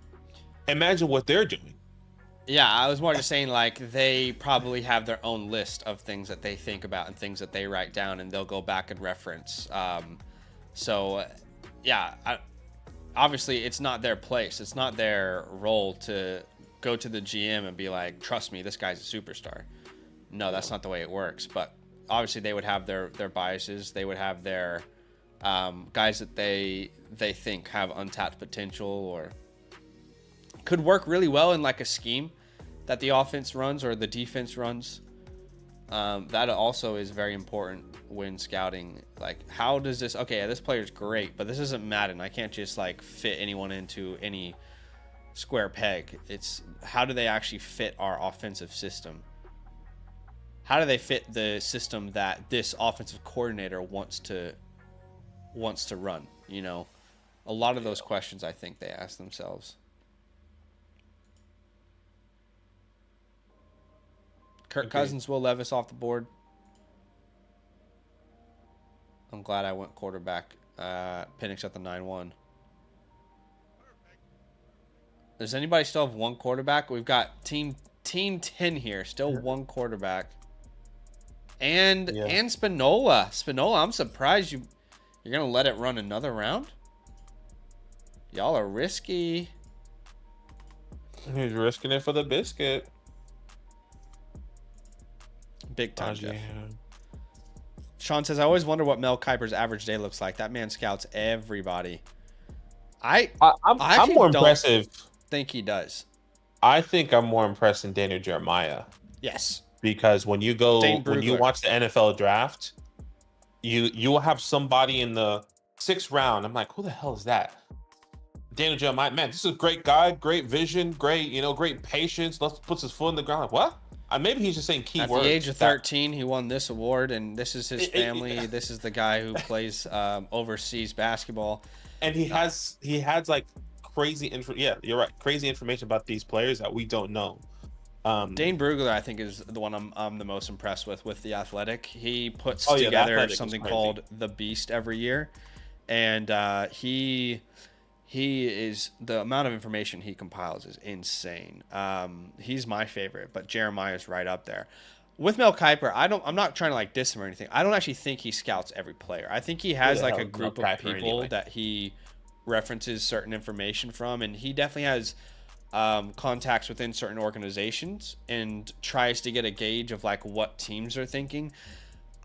Imagine what they're doing. yeah, I was more just saying like they probably have their own list of things that they think about and things that they write down, and they'll go back and reference. Yeah, obviously it's not their place. It's not their role to go to the GM and be like, trust me, this guy's a superstar. No, that's not the way it works. But obviously they would have their biases. They would have their guys that they think have untapped potential or could work really well in like a scheme that the offense runs or the defense runs. That also is very important when scouting. Like, how does this? Okay, this player's great, but this isn't Madden. I can't just like fit anyone into any square peg. It's how do they actually fit our offensive system? How do they fit the system that this offensive coordinator wants to run? You know, a lot of those questions I think they ask themselves. Kirk Cousins, Will Levis off the board. I'm glad I went quarterback. Penix at the 9-1. Does anybody still have one quarterback? We've got team 10 here. Still one quarterback. And Spinola. Spinola, I'm surprised you're going to let it run another round? Y'all are risky. He's risking it for the biscuit. Big time, Jeff. Sean says, I always wonder what Mel Kiper's average day looks like. That man scouts everybody. I'm more impressive. Think he does. I think I'm more impressed than Daniel Jeremiah. Yes. Because when you watch the NFL draft, you will have somebody in the 6th round. I'm like, who the hell is that? Daniel Jeremiah, man, this is a great guy, great vision, great patience. Let's put his foot in the ground. Like, what? Maybe he's just saying key words. At the age of 13, he won this award, and this is his family. This is the guy who plays overseas basketball. And he has like crazy you're right. Crazy information about these players that we don't know. Dane Brugler, I think, is the one I'm the most impressed with The Athletic. He puts together something called The Beast every year, and he is, the amount of information he compiles is insane. He's my favorite, but Jeremiah's right up there. With Mel Kiper, I'm not trying to like diss him or anything. I don't actually think he scouts every player. I think he has like a group of people that he references certain information from, and he definitely has contacts within certain organizations and tries to get a gauge of like what teams are thinking.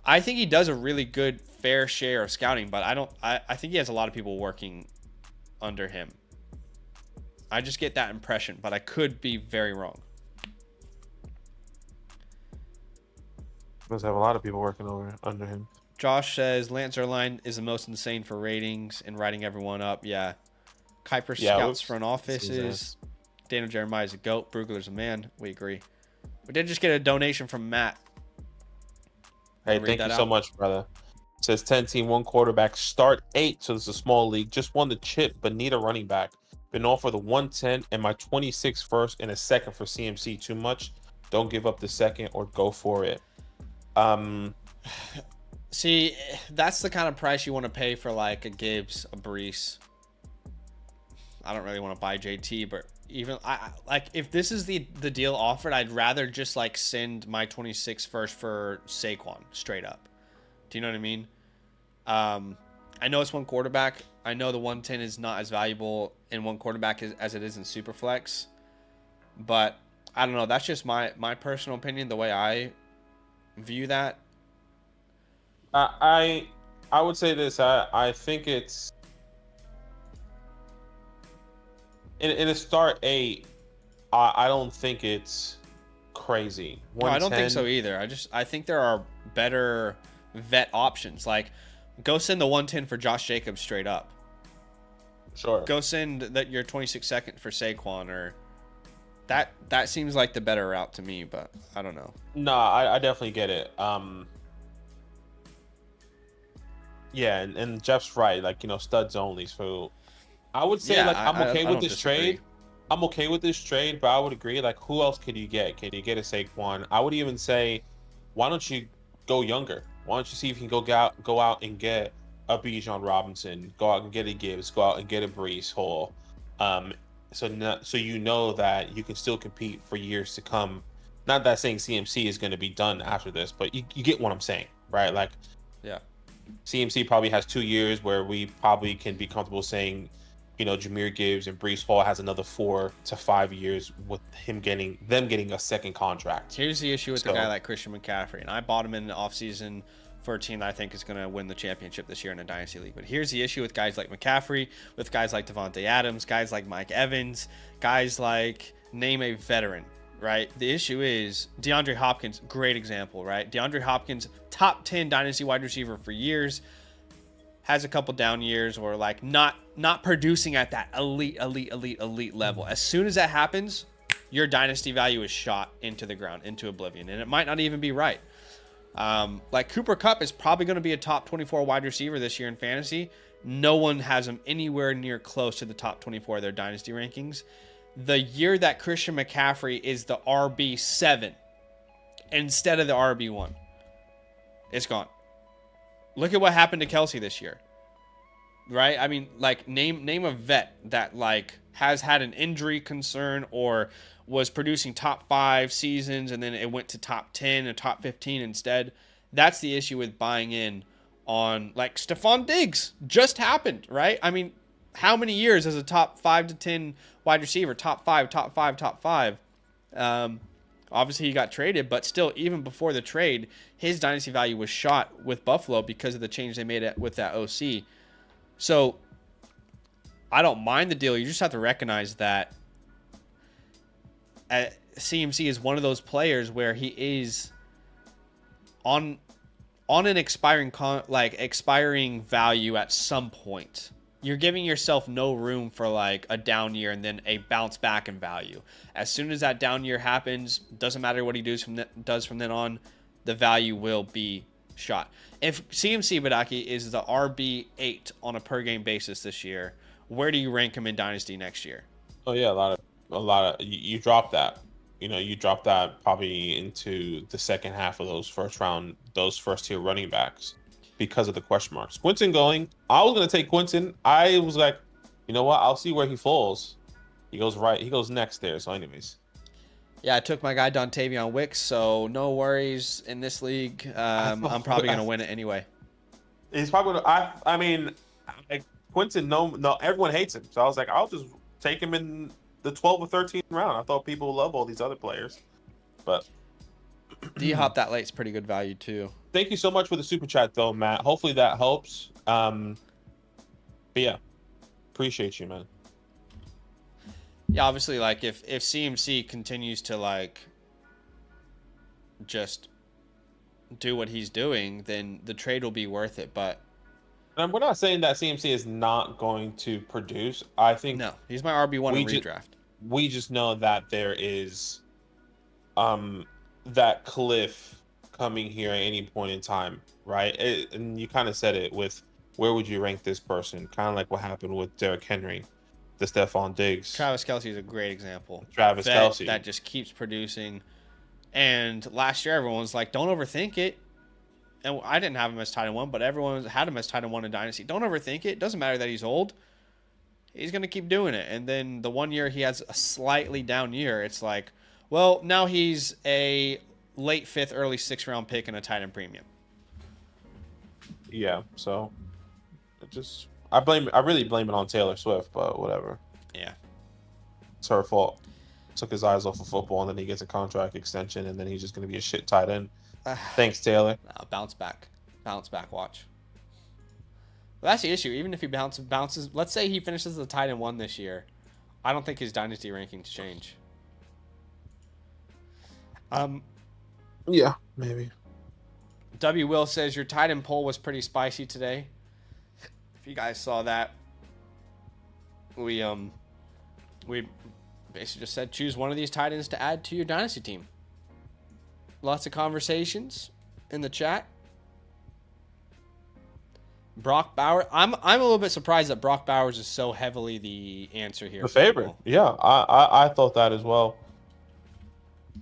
I think he does a really good fair share of scouting, but I think he has a lot of people working under him. I just get that impression, but I could be very wrong. Must have a lot of people working under him. Josh says Lance Zierlein is the most insane for ratings and writing everyone up. Yeah. Kiper scouts front offices. Daniel Jeremiah is a goat. Brugler's a man. We agree. We did just get a donation from Matt. Hey, Read thank that you so out. much, brother. It says 10 team, one quarterback, start 8. So this is a small league. Just won the chip, but need a running back. Been offered the 110 and my 26 first and a second for CMC. Too much. Don't give up the second or go for it. See, that's the kind of price you want to pay for like a Gibbs, a Brees. I don't really want to buy JT, but even I like if this is the deal offered, I'd rather just like send my 26 first for Saquon straight up. Do you know what I mean? I know it's one quarterback. I know the 110 is not as valuable in one quarterback as it is in Superflex, but I don't know. That's just my personal opinion. The way I view that. I would say this. I think it's in a start 8. I don't think it's crazy. No, I don't think 110. so either. I think there are better vet options. Like, go send the 110 for Josh Jacobs straight up. Sure. Go send that your 26 second for Saquon, or that seems like the better route to me. But I don't know. No, I definitely get it. Yeah, and Jeff's right. Like, studs only. So I would say, Yeah, like, I'm okay I with don't this disagree. trade. I'm okay with this trade, but I would agree. Like, who else could you get? Can you get a Saquon? I would even say, why don't you go younger? Why don't you see if you can go out and get a Bijan Robinson, go out and get a Gibbs, go out and get a Brees Hall. So you know that you can still compete for years to come. Not that saying CMC is going to be done after this, but you get what I'm saying, right? Like, Yeah. CMC probably has 2 years where we probably can be comfortable saying, Jahmyr Gibbs and Brees Hall has another 4 to 5 years with them getting a second contract. Here's the issue with a guy like Christian McCaffrey, and I bought him in the offseason for a team that I think is going to win the championship this year in a Dynasty League. But here's the issue with guys like McCaffrey, with guys like Devontae Adams, guys like Mike Evans, guys like, name a veteran, right? The issue is DeAndre Hopkins, great example, right? DeAndre Hopkins, top 10 Dynasty wide receiver for years, has a couple down years or like not producing at that elite level. As soon as that happens, your dynasty value is shot into the ground, into oblivion, and it might not even be right. Like Cooper Kupp is probably going to be a top 24 wide receiver this year in fantasy. No one has him anywhere near close to the top 24 of their dynasty rankings. The year that Christian McCaffrey is the RB7 instead of the RB1, it's gone. Look at what happened to Kelsey this year, right? I mean, like, name a vet that like has had an injury concern or was producing top 5 seasons and then it went to top 10 and top 15 instead. That's the issue with buying in on, like, Stephon Diggs just happened, right? I mean, how many years as a top 5 to 10 wide receiver, top 5. Obviously, he got traded, but still, even before the trade, his dynasty value was shot with Buffalo because of the change they made with that OC. So, I don't mind the deal. You just have to recognize that CMC is one of those players where he is on an expiring value at some point. You're giving yourself no room for like a down year and then a bounce back in value. As soon as that down year happens, doesn't matter what he does from then on, the value will be shot. If CMC Badaki is the RB8 on a per game basis this year, where do you rank him in Dynasty next year? Oh yeah, a lot of you drop that. You drop that probably into the second half of those first tier running backs because of the question marks. Quinton going, I was gonna take Quinton. I was like, you know what? I'll see where he falls. He goes next there. So, anyways. Yeah, I took my guy Dontavion Wicks, so no worries in this league. I'm probably gonna win it anyway. He's probably gonna. I mean, Quinton. No, everyone hates him. So I was like, I'll just take him in the 12th or 13th round. I thought people love all these other players, but D-Hop that late's pretty good value too. Thank you so much for the super chat, though, Matt. Hopefully that helps. But yeah, appreciate you, man. Yeah, obviously, like if CMC continues to like just do what he's doing, then the trade will be worth it. But we're not saying that CMC is not going to produce. I think no, he's my RB1 in redraft. We just know that there is that cliff coming here at any point in time, right? And you kind of said it with where would you rank this person? Kind of like what happened with Derrick Henry, the Stephon Diggs. Travis Kelce is a great example. Travis Kelce. That just keeps producing. And last year, everyone was like, don't overthink it. And I didn't have him as tight end 1, but everyone had him as tight end 1 in Dynasty. Don't overthink it. Doesn't matter that he's old. He's going to keep doing it. And then the one year he has a slightly down year, it's like, well, now he's a late 5th, early 6th round pick and a tight end premium. Yeah, so I really blame it on Taylor Swift, but whatever. Yeah. It's her fault. Took his eyes off of football, and then he gets a contract extension, and then he's just going to be a shit tight end. Thanks, Taylor. Bounce back. Watch. Well, that's the issue. Even if he bounces, let's say he finishes the tight end 1 this year, I don't think his Dynasty rankings change. Yeah, maybe. W. Will says your tight end poll was pretty spicy today. If you guys saw that, we basically just said choose one of these tight ends to add to your Dynasty team. Lots of conversations in the chat. Brock Bowers. I'm a little bit surprised that Brock Bowers is so heavily the answer here. The favorite. People. Yeah, I thought that as well.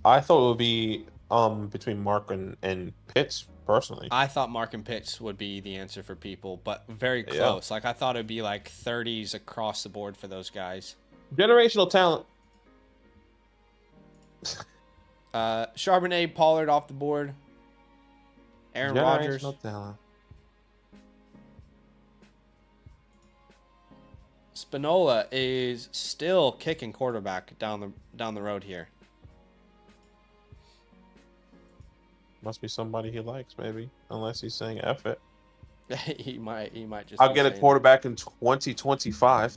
I thought it would be between Mark and Pitts personally. I thought Mark and Pitts would be the answer for people, but very close. Yeah. Like I thought it'd be like 30s across the board for those guys. Generational talent. Charbonnet, Pollard off the board. Aaron Rodgers. Talent. Spinola is still kicking quarterback down the road here. Must be somebody he likes, maybe, unless he's saying F it. he might just. I'll get a quarterback in 2025.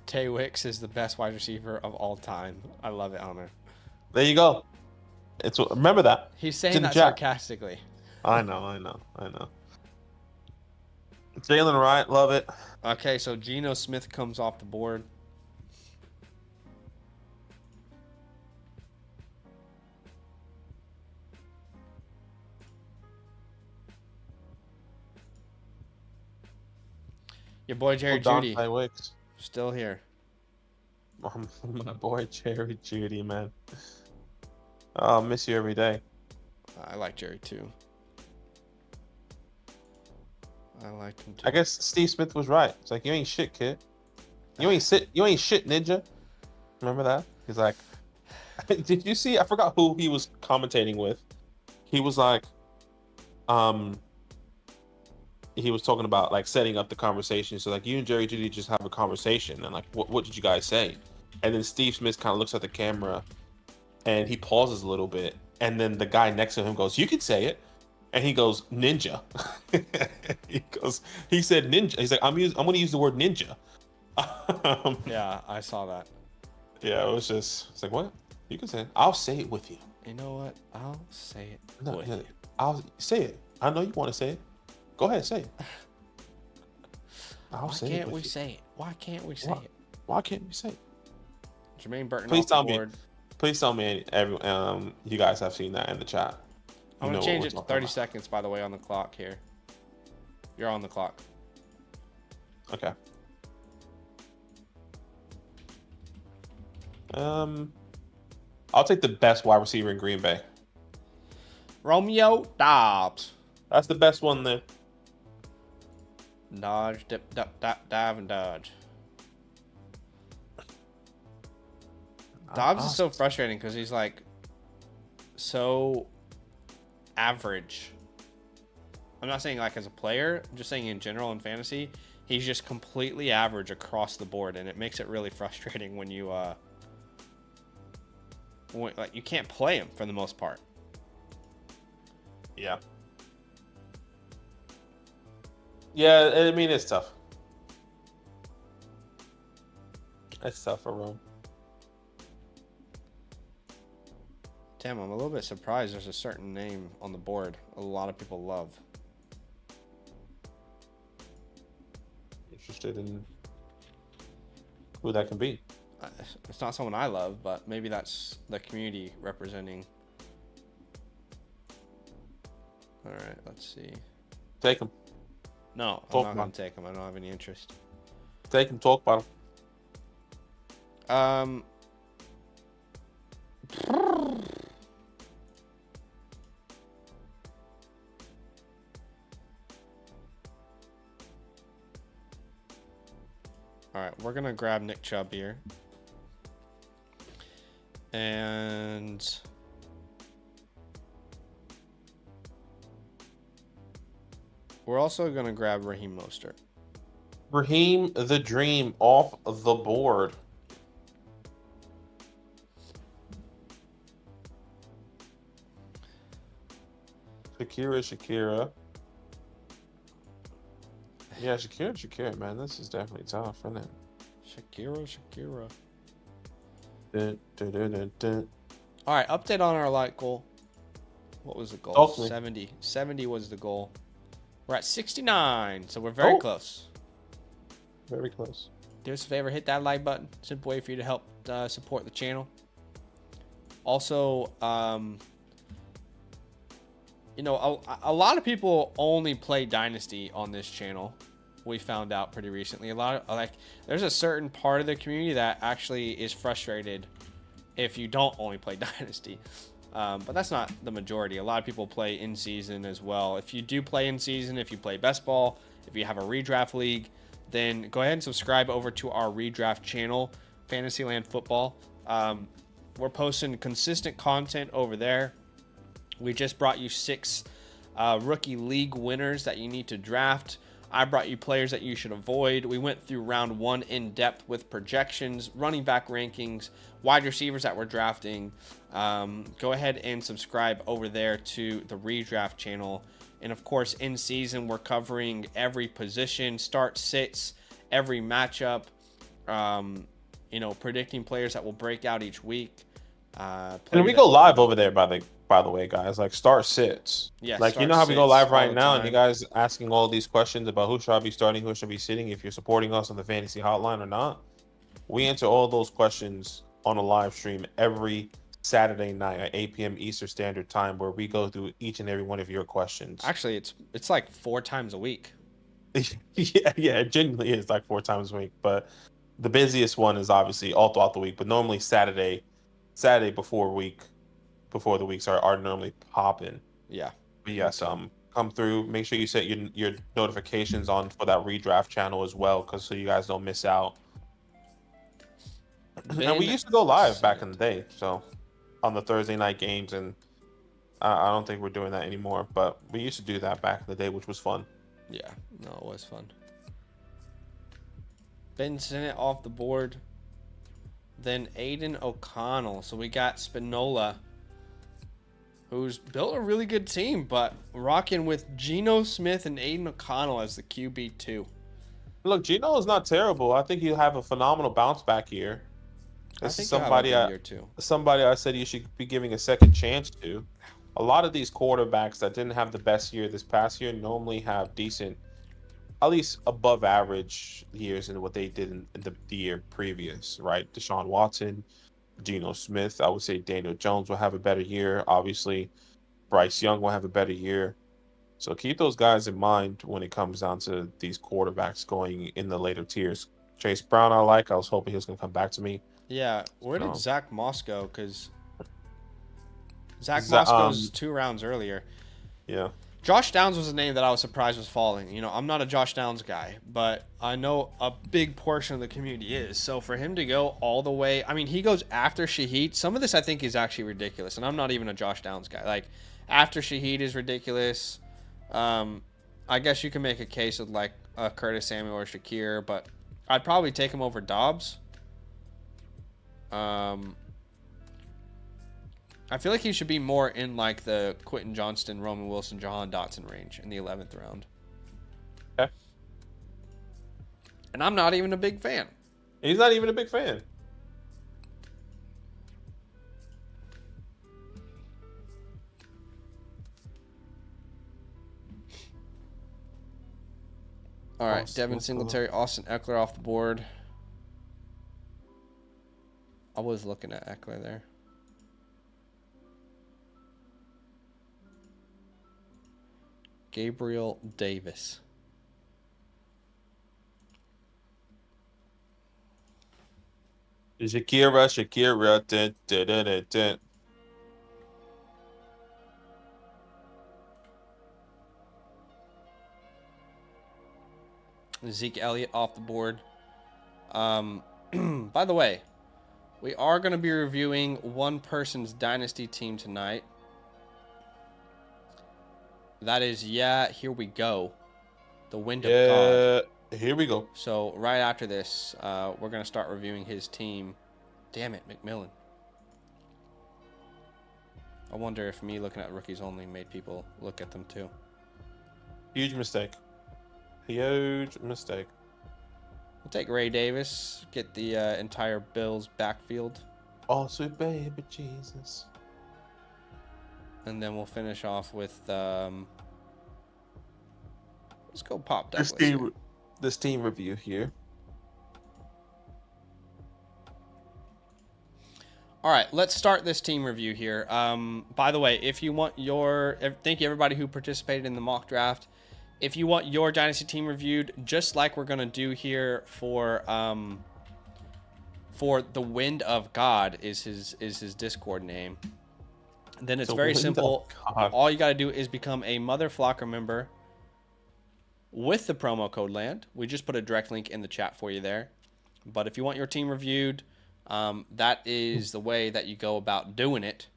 Tay Wicks is the best wide receiver of all time. I love it, Honor. There you go. Remember that. He's saying that sarcastically. I know. Jalen Wright, love it. Okay, so Geno Smith comes off the board. Your boy Jerry Jeudy. Wicks. Still here. My boy Jerry Jeudy, man. I'll miss you every day. I like Jerry too. I liked him too. I guess Steve Smith was right. It's like, you ain't shit, kid. You ain't shit, ninja. Remember that? He's like, did you see? I forgot who he was commentating with. He was like, he was talking about like setting up the conversation. So like, you and Jerry Jeudy just have a conversation, and like, what did you guys say? And then Steve Smith kind of looks at the camera, and he pauses a little bit, and then the guy next to him goes, "You could say it," and he goes, "Ninja." He said ninja. He's like, I'm going to use the word ninja. Yeah, I saw that. Yeah, it's like, what? You can say it. I'll say it with you. You know what? I'll say it with you. I'll say it. I know you want to say it. Go ahead, say it. Why can't we say it? Why can't we say it? Why can't we say it? Jermaine Burton. Please tell me, you guys have seen that in the chat. I'm gonna change it to 30 seconds, by the way, on the clock here. You're on the clock. Okay. I'll take the best wide receiver in Green Bay. Romeo Dobbs. That's the best one there. Dodge, dip, dive, and dodge. Dobbs is so frustrating because he's like so average. I'm not saying like as a player, I'm just saying in general in fantasy, he's just completely average across the board, and it makes it really frustrating when you like you can't play him for the most part. Yeah. Yeah, I mean, it's tough. It's tough for Rome. Damn, I'm a little bit surprised there's a certain name on the board a lot of people love. Interested in who that can be. It's not someone I love, but maybe that's the community representing. All right, let's see. Take him. No, I'm Talk not about going to take him. I don't have any interest. Take him. Talk about him. All right, we're going to grab Nick Chubb here. And we're also going to grab Raheem Mostert. Raheem the Dream off the board. Shakira. Yeah, Shakira, man. This is definitely tough, isn't it? Shakira. Dun, dun, dun, dun, dun. All right, update on our like goal. What was the goal? Talk to me. 70. 70 was the goal. We're at 69, so we're very close. Very close. Do us a favor, hit that like button. Simple way for you to help support the channel. Also, you know, a lot of people only play Dynasty on this channel. We found out pretty recently. A lot of there's a certain part of the community that actually is frustrated if you don't only play Dynasty. But that's not the majority. A lot of people play in season as well. If you do play in season, if you play best ball, if you have a redraft league, then go ahead and subscribe over to our redraft channel, Fantasyland Football. We're posting consistent content over there. We just brought you 6 rookie league winners that you need to draft. I brought you players that you should avoid. We went through round 1 in depth with projections, running back rankings, wide receivers that we're drafting. Go ahead and subscribe over there to the redraft channel. And of course, in season, we're covering every position, start, sits, every matchup. You know, predicting players that will break out each week. And we go live over there, by the way, guys. Like start sits. Yeah, like you know how we go live right now, and you guys asking all these questions about who should I be starting, who should be sitting, if you're supporting us on the fantasy hotline or not. We answer all those questions on a live stream every Saturday night at 8 p.m. Eastern Standard Time, where we go through each and every one of your questions. Actually, it's like 4 times a week. yeah, it genuinely is like 4 times a week. But the busiest one is obviously all throughout the week. But normally Saturday before the weeks are normally popping. Yeah. But yes, come through. Make sure you set your notifications on for that redraft channel as well, because so you guys don't miss out. And we used to go live back in the day, so on the Thursday night games, and I don't think we're doing that anymore. But we used to do that back in the day, which was fun. Yeah, no, it was fun. Ben Sinnott off the board. Then Aiden O'Connell. So we got Spinola, who's built a really good team, but rocking with Geno Smith and Aiden O'Connell as the QB2. Look, Geno is not terrible. I think he'll have a phenomenal bounce back here. This is somebody I said you should be giving a second chance to. A lot of these quarterbacks that didn't have the best year this past year normally have decent, at least above average years in what they did in the year previous, right? Deshaun Watson, Geno Smith. I would say Daniel Jones will have a better year. Obviously, Bryce Young will have a better year. So keep those guys in mind when it comes down to these quarterbacks going in the later tiers. Chase Brown, I was hoping he was going to come back to me. Yeah, where did Zach Moss go? Because Zach Moss goes 2 rounds earlier. Yeah. Josh Downs was a name that I was surprised was falling. You know, I'm not a Josh Downs guy, but I know a big portion of the community is. So for him to go all the way, I mean, he goes after Shaheed. Some of this I think is actually ridiculous, and I'm not even a Josh Downs guy. Like, after Shaheed is ridiculous. I guess you can make a case with like Curtis Samuel or Shakir, but I'd probably take him over Dobbs. I feel like he should be more in like the Quentin Johnston, Roman Wilson, Jahan Dotson range in the 11th round. Okay. And I'm not even a big fan. He's not even a big fan. All right, Devin Singletary, Austin Eckler off the board. I was looking at Eckler there. Gabriel Davis. Shakira. Dun, dun, dun, dun, dun. Zeke Elliott off the board. By the way, we are going to be reviewing one person's Dynasty team tonight. That is, here we go. The Wind of God. Here we go. So right after this, we're going to start reviewing his team. Damn it, McMillan. I wonder if me looking at rookies only made people look at them too. Huge mistake. Huge mistake. We'll take Ray Davis, get the entire Bills backfield. Oh, sweet baby Jesus. And then we'll finish off with, let's go Pop Douglas. This team review here. All right, let's start this team review here. By the way, if you want thank you everybody who participated in the mock draft. If you want your Dynasty team reviewed, just like we're gonna do here for the Wind of God is his Discord name. Then it's very simple. All you gotta do is become a Mother Flocker member with the promo code LAND. We just put a direct link in the chat for you there. But if you want your team reviewed, that is the way that you go about doing it.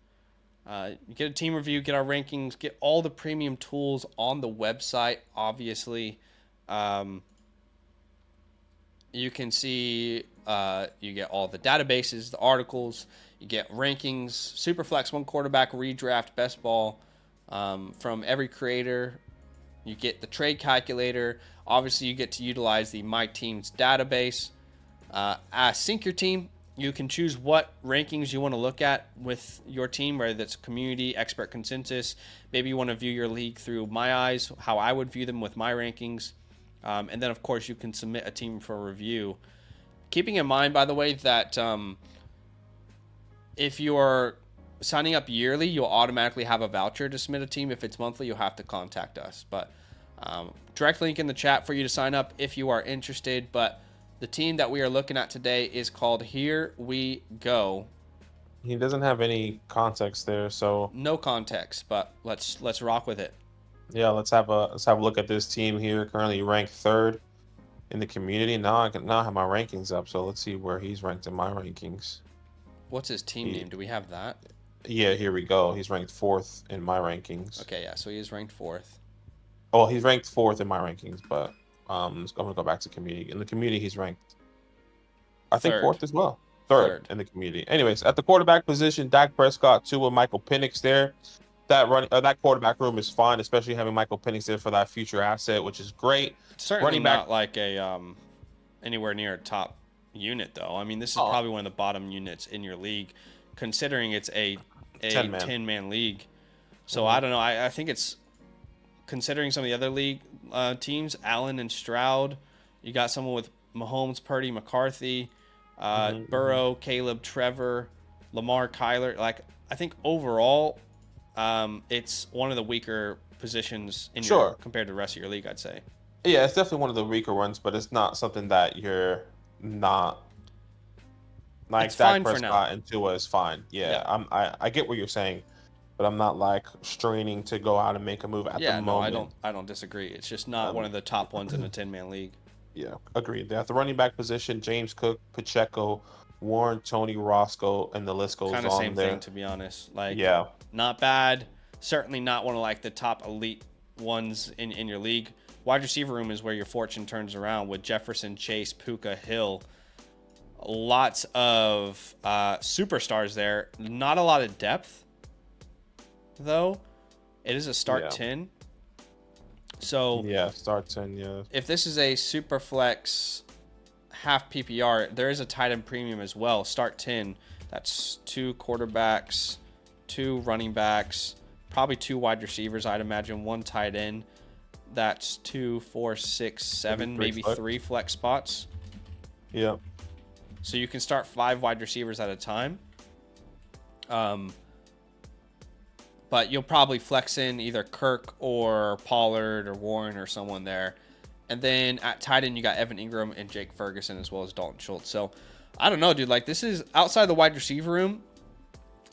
You get a team review, get our rankings, get all the premium tools on the website. Obviously, you can see you get all the databases, the articles, you get rankings, Superflex, one quarterback, redraft, best ball from every creator. You get the trade calculator. Obviously, you get to utilize the My Team's database. Sync your team. You can choose what rankings you want to look at with your team, whether that's community, expert consensus. Maybe you want to view your league through my eyes, how I would view them with my rankings. And then, of course, you can submit a team for review. Keeping in mind, by the way, that if you're signing up yearly, you'll automatically have a voucher to submit a team. If it's monthly, you'll have to contact us. But direct link in the chat for you to sign up if you are interested. But the team that we are looking at today is called Here We Go. He doesn't have any context there, so no context, but let's rock with it. Yeah, let's have a look at this team here. Currently ranked 3rd in the community. Now I have my rankings up, so let's see where he's ranked in my rankings. What's his team name? Do we have that? Yeah, here we go. He's ranked 4th in my rankings. Okay, yeah, so he is ranked 4th. Oh, he's ranked 4th in my rankings, but I'm gonna go back to community. In the community, he's ranked, I think, 4th as well. Third in the community. Anyways, at the quarterback position, Dak Prescott, Tua, Michael Penix there. That quarterback room is fine, especially having Michael Penix there for that future asset, which is great. Certainly running back, not like a anywhere near a top unit though. I mean, this is probably one of the bottom units in your league, considering it's a 10-man league. So I don't know. I think it's, considering some of the other league teams, Allen and Stroud, you got someone with Mahomes, Purdy, McCarthy, Burrow, Caleb, Trevor, Lamar, Kyler. Like, I think overall, it's one of the weaker positions in compared to the rest of your league, I'd say. Yeah, it's definitely one of the weaker ones, but it's not something that you're not like. Dak Prescott and Tua is fine. Yeah. I get what you're saying, but I'm not like straining to go out and make a move at the moment. I don't disagree. It's just not one of the top ones in a 10-man league. Yeah, agreed. At the running back position, James Cook, Pacheco, Warren, Tony, Roscoe, and the list goes on there. Kind of same thing, to be honest. Like, not bad. Certainly not one of like the top elite ones in your league. Wide receiver room is where your fortune turns around with Jefferson, Chase, Puka, Hill. Lots of superstars there. Not a lot of depth, though. It is a start 10. So start 10. Yeah. If this is a super flex half PPR, there is a tight end premium as well. Start 10. That's 2 quarterbacks, 2 running backs, probably 2 wide receivers, I'd imagine, 1 tight end. That's 2, 4, 6, 7, maybe 3 flex spots. Yeah. So you can start 5 wide receivers at a time. But you'll probably flex in either Kirk or Pollard or Warren or someone there. And then at tight end, you got Evan Ingram and Jake Ferguson as well as Dalton Schultz. So I don't know, dude. Like, this is outside the wide receiver room.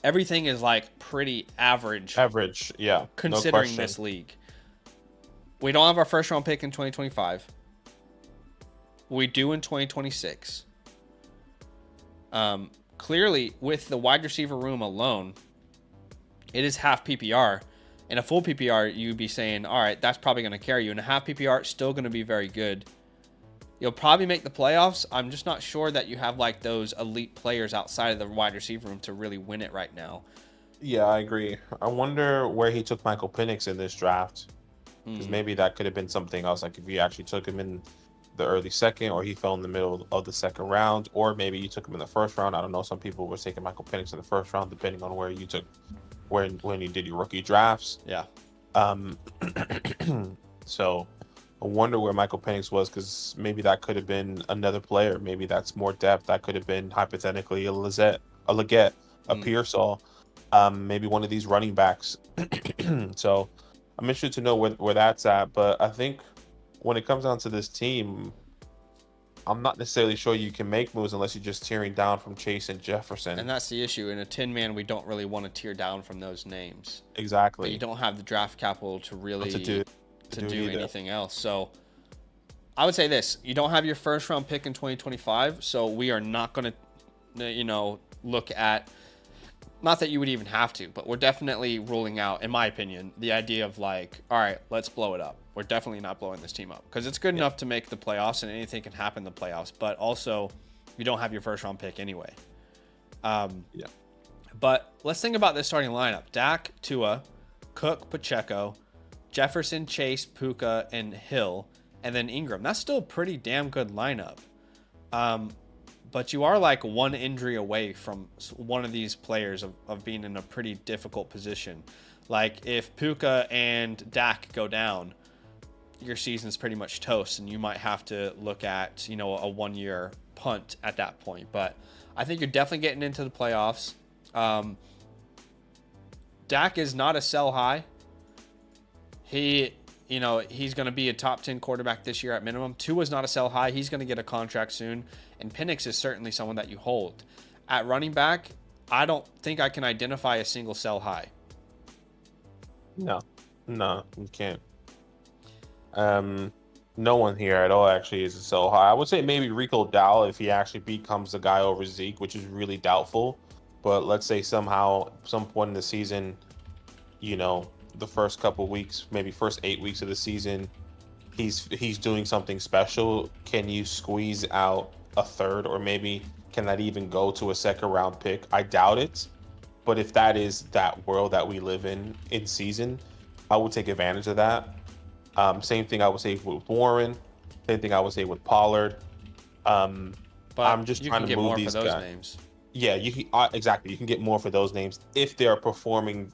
Everything is like pretty average. Average, yeah. Considering this league. We don't have our first round pick in 2025. We do in 2026. Clearly, with the wide receiver room alone, it is half PPR. In a full PPR, you'd be saying, all right, that's probably going to carry you. In a half PPR, it's still going to be very good. You'll probably make the playoffs. I'm just not sure that you have like those elite players outside of the wide receiver room to really win it right now. Yeah, I agree. I wonder where he took Michael Penix in this draft. Because maybe that could have been something else. Like if you actually took him in the early second, or he fell in the middle of the second round, or maybe you took him in the first round. I don't know. Some people were taking Michael Penix in the first round, depending on where you took when you did your rookie drafts. Yeah. So I wonder where Michael Penix was, because maybe that could have been another player. Maybe that's more depth. That could have been hypothetically a Leggett, a Pearsall, maybe one of these running backs. So I'm interested to know where that's at. But I think when it comes down to this team, I'm not necessarily sure you can make moves unless you're just tearing down from Chase and Jefferson. And that's the issue. In a 10-man, we don't really want to tear down from those names. Exactly. But you don't have the draft capital to really do anything else. So I would say this. You don't have your first round pick in 2025, so we are not going to, look at, not that you would even have to, but we're definitely ruling out, in my opinion, the idea of like, all right, let's blow it up. We're definitely not blowing this team up because it's good enough to make the playoffs, and anything can happen in the playoffs. But also, you don't have your first round pick anyway. But let's think about this starting lineup: Dak, Tua, Cook, Pacheco, Jefferson, Chase, Puka, and Hill, and then Ingram. That's still a pretty damn good lineup. But you are like one injury away from one of these players of being in a pretty difficult position. Like if Puka and Dak go down, your season's pretty much toast, and you might have to look at, a 1-year punt at that point. But I think you're definitely getting into the playoffs. Dak is not a sell high. He's going to be a top 10 quarterback this year at minimum. Tua's not a sell high. He's going to get a contract soon. And Penix is certainly someone that you hold. At running back, I don't think I can identify a single sell high. No, you can't. No one here at all actually is a sell high. I would say maybe Rico Dowell if he actually becomes the guy over Zeke, which is really doubtful. But let's say somehow, some point in the season, the first couple weeks, maybe first 8 weeks of the season, he's doing something special. Can you squeeze out a third, or maybe can that even go to a second round pick? I doubt it. But if that is that world that we live in season, I would take advantage of that. Same thing I would say with Warren. Same thing I would say with Pollard. But I'm just trying to move these guys. Names. Yeah, you can exactly. You can get more for those names if they are performing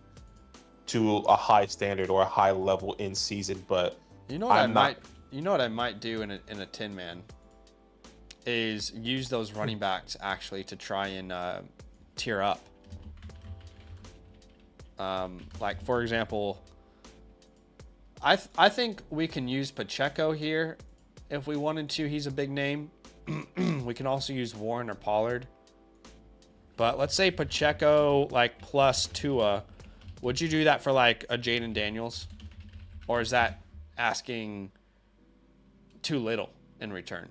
to a high standard or a high level in season. But I might do in a 10-man is use those running backs actually to try and tier up. Like for example, I think we can use Pacheco here if we wanted to. He's a big name. We can also use Warren or Pollard. But let's say Pacheco like plus Tua. Would you do that for like a Jaden Daniels? Or is that asking too little in return?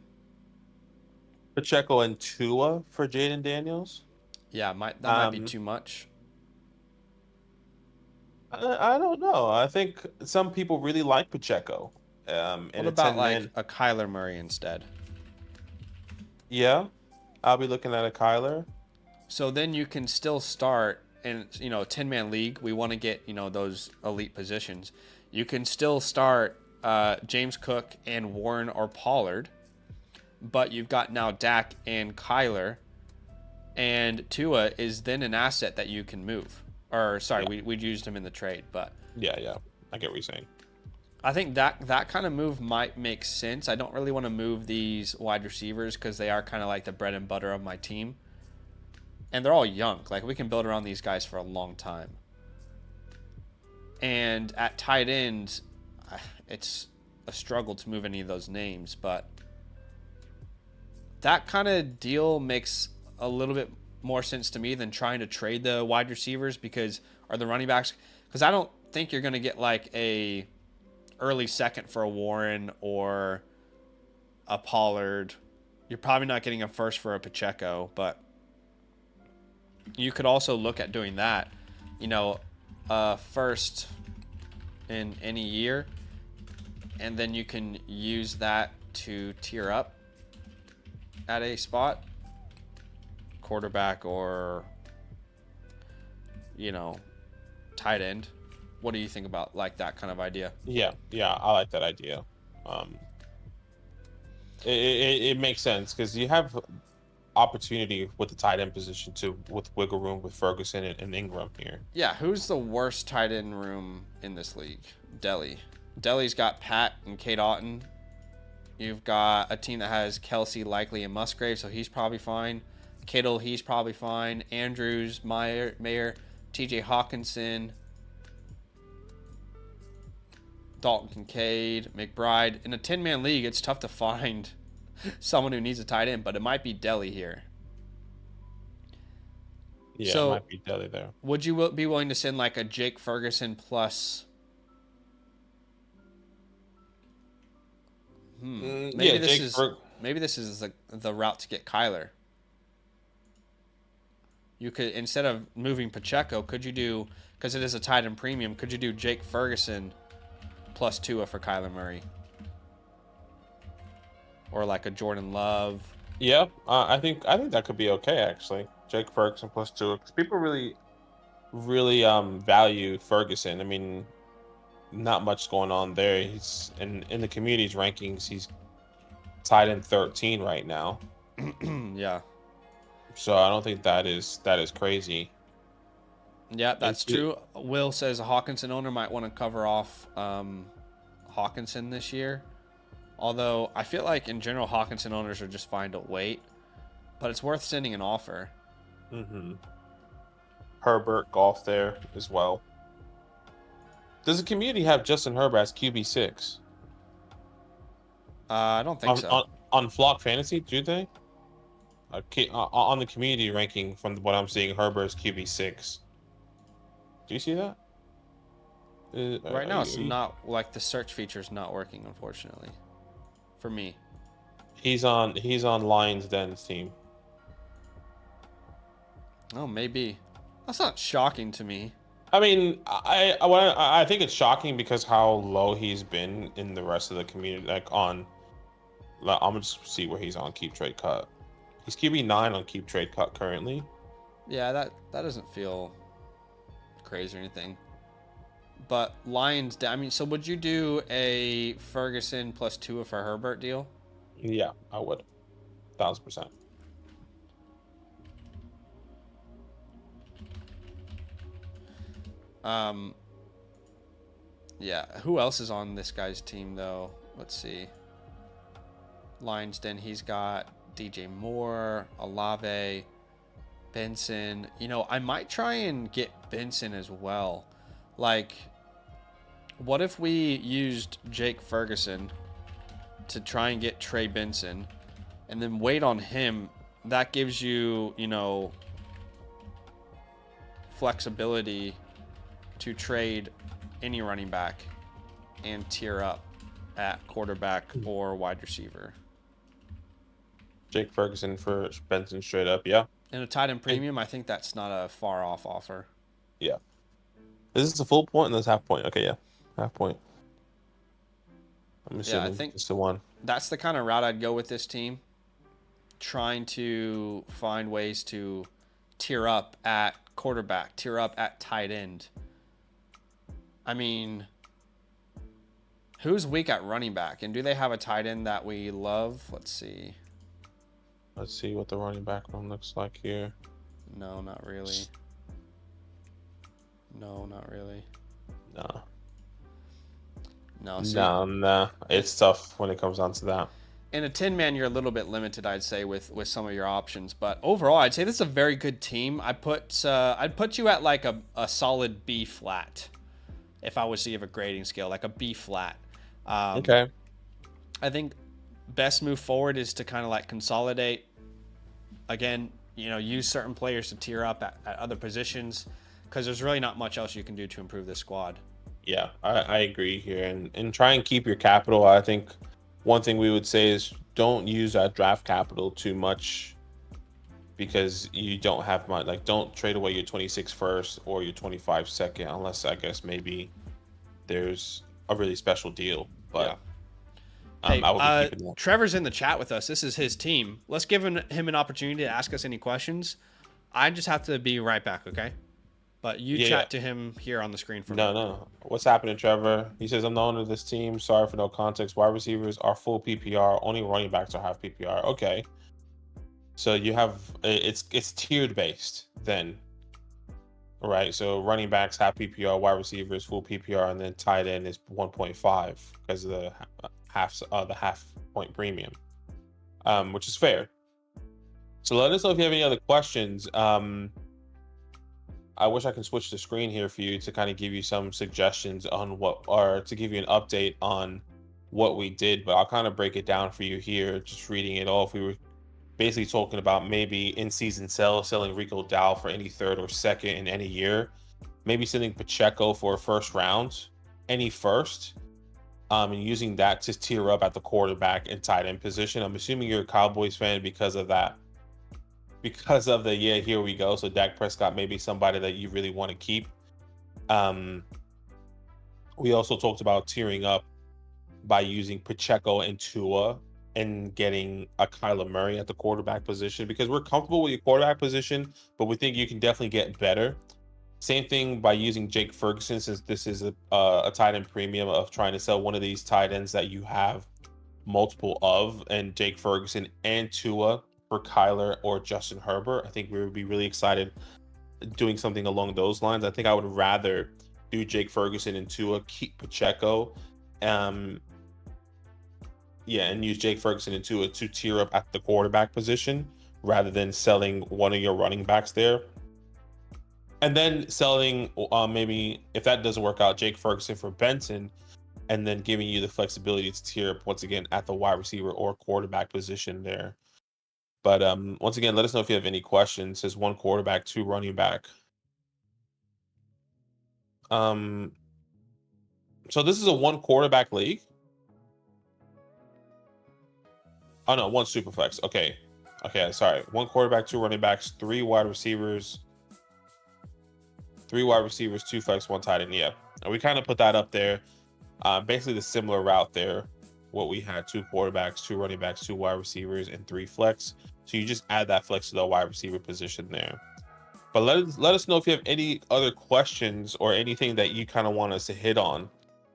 Pacheco and Tua for Jaden Daniels? Yeah, that might be too much. I don't know. I think some people really like Pacheco. What about like a Kyler Murray instead? Yeah, I'll be looking at a Kyler. So then you can still start in, 10-man league. We want to get, those elite positions. You can still start James Cook and Warren or Pollard, but you've got now Dak and Kyler, and Tua is then an asset that you can move. Or sorry, we used him in the trade, but yeah, I get what you're saying. I think that kind of move might make sense. I don't really want to move these wide receivers because they are kind of like the bread and butter of my team. And they're all young. Like, we can build around these guys for a long time. And at tight end, it's a struggle to move any of those names. But that kind of deal makes a little bit more sense to me than trying to trade the wide receivers or the running backs. Because I don't think you're going to get like a early second for a Warren or a Pollard. You're probably not getting a first for a Pacheco, but you could also look at doing that. First in any year, and then you can use that to tier up at a spot, quarterback or tight end. What do you think about like that kind of idea? Yeah, I like that idea. It makes sense because you have opportunity with the tight end position too, with wiggle room with Ferguson and Ingram here. Yeah, who's the worst tight end room in this league? Delhi. Delhi's got Pat and Kate Otten. You've got a team that has Kelsey, Likely, and Musgrave, so he's probably fine. Kittle, he's probably fine. Andrews, Mayer, TJ Hawkinson, Dalton Kincaid, McBride. In a 10-man league, it's tough to find someone who needs a tight end, but it might be Delhi here. Yeah, so, it might be Delhi there. Would you be willing to send like a Jake Ferguson plus? Maybe this is the route to get Kyler. You could, instead of moving Pacheco, could you do, because it is a tight end premium, could you do Jake Ferguson plus Tua for Kyler Murray? Or like a Jordan Love? Yeah, I think that could be okay actually. Jake Ferguson plus Tua, because people really value Ferguson. I mean, not much going on there. He's in the community's rankings, he's tied in 13 right now. Yeah. So I don't think that is crazy. Yeah, that's true. Will says a Hawkinson owner might want to cover off Hawkinson this year. Although I feel like in general Hawkinson owners are just fine to wait, but it's worth sending an offer. Mm-hmm. Herbert golf there as well. Does the community have Justin Herbert as QB6? I don't think so. On Flock Fantasy, do they? On the community ranking, from what I'm seeing, Herbert is QB6. Do you see that? Right now, it's not, like, the search feature is not working, unfortunately, for me. He's on Lions Den's team. Oh, maybe. That's not shocking to me. I mean, I think it's shocking because how low he's been in the rest of the community. I'm gonna just see where he's on Keep Trade Cut. He's QB9 on Keep Trade Cut currently. Yeah, that doesn't feel crazy or anything. But Lions, I mean, so would you do a Ferguson plus Tua for Herbert deal? Yeah, I would. 1,000%. Yeah. Who else is on this guy's team though? Let's see. Lions Den, he's got DJ Moore, Olave, Benson. I might try and get Benson as well. Like, what if we used Jake Ferguson to try and get Trey Benson and then wait on him? That gives you, flexibility to trade any running back and tier up at quarterback or wide receiver. Jake Ferguson for Benson straight up, yeah. In a tight end premium, I think that's not a far off offer. Yeah. Is this a full point and this half point? Okay, yeah. Half point. I'm assuming I think it's the one. That's the kind of route I'd go with this team. Trying to find ways to tier up at quarterback, tier up at tight end. I mean, who's weak at running back? And do they have a tight end that we love? Let's see. Let's see what the running back room looks like here. No, not really. No, not really. Nah. No, No, it's tough when it comes down to that. in a 10-man, you're a little bit limited, I'd say, with some of your options. But overall, I'd say this is a very good team. I'd put you at like a solid B flat if I was to give a grading scale, like a B flat. Okay. I think best move forward is to kind of like consolidate. Again, use certain players to tier up at other positions, because there's really not much else you can do to improve this squad. Yeah, I agree here. And try and keep your capital. I think one thing we would say is don't use that draft capital too much, because you don't have much. Like, don't trade away your 26 first or your 25 second, unless I guess maybe there's a really special deal. But Hey, I would be keeping that. Trevor's in the chat with us. This is his team. Let's give him an opportunity to ask us any questions. I just have to be right back, okay? But you chat to him here on the screen for me. No. What's happening, Trevor? He says, I'm the owner of this team. Sorry for no context. Wide receivers are full PPR. Only running backs are half PPR. Okay. So you have, it's tiered based then. Right. So running backs half PPR, wide receivers full PPR, and then tight end is 1.5 because of the half point premium, which is fair. So let us know if you have any other questions. I wish I could switch the screen here for you to kind of give you some suggestions on or to give you an update on what we did, but I'll kind of break it down for you here, just reading it off. We were basically talking about maybe in-season selling Rico Dow for any third or second in any year, maybe sending Pacheco for a first round, any first, and using that to tier up at the quarterback and tight end position. I'm assuming you're a Cowboys fan because of that. Because of the here we go. So Dak Prescott may be somebody that you really want to keep. We also talked about tiering up by using Pacheco and Tua and getting a Kyler Murray at the quarterback position, because we're comfortable with your quarterback position, but we think you can definitely get better. Same thing by using Jake Ferguson, since this is a tight end premium of trying to sell one of these tight ends that you have multiple of, and Jake Ferguson and Tua for Kyler or Justin Herbert. I think we would be really excited doing something along those lines. I think I would rather do Jake Ferguson and Tua, keep Pacheco, and use Jake Ferguson and Tua to tier up at the quarterback position rather than selling one of your running backs there. And then selling maybe, if that doesn't work out, Jake Ferguson for Benson, and then giving you the flexibility to tier up once again at the wide receiver or quarterback position there. But once again, let us know if you have any questions. It says 1 quarterback, 2 running back. So this is a 1 quarterback league. Oh no, 1 super flex. Okay, sorry. 1 quarterback, 2 running backs, 3 wide receivers. 3 wide receivers, 2 flex, 1 tight end. Yeah, and we kind of put that up there. Basically the similar route there. What we had: 2 quarterbacks, 2 running backs, 2 wide receivers, and 3 flex. So you just add that flex to the wide receiver position there. But let us know if you have any other questions or anything that you kind of want us to hit on.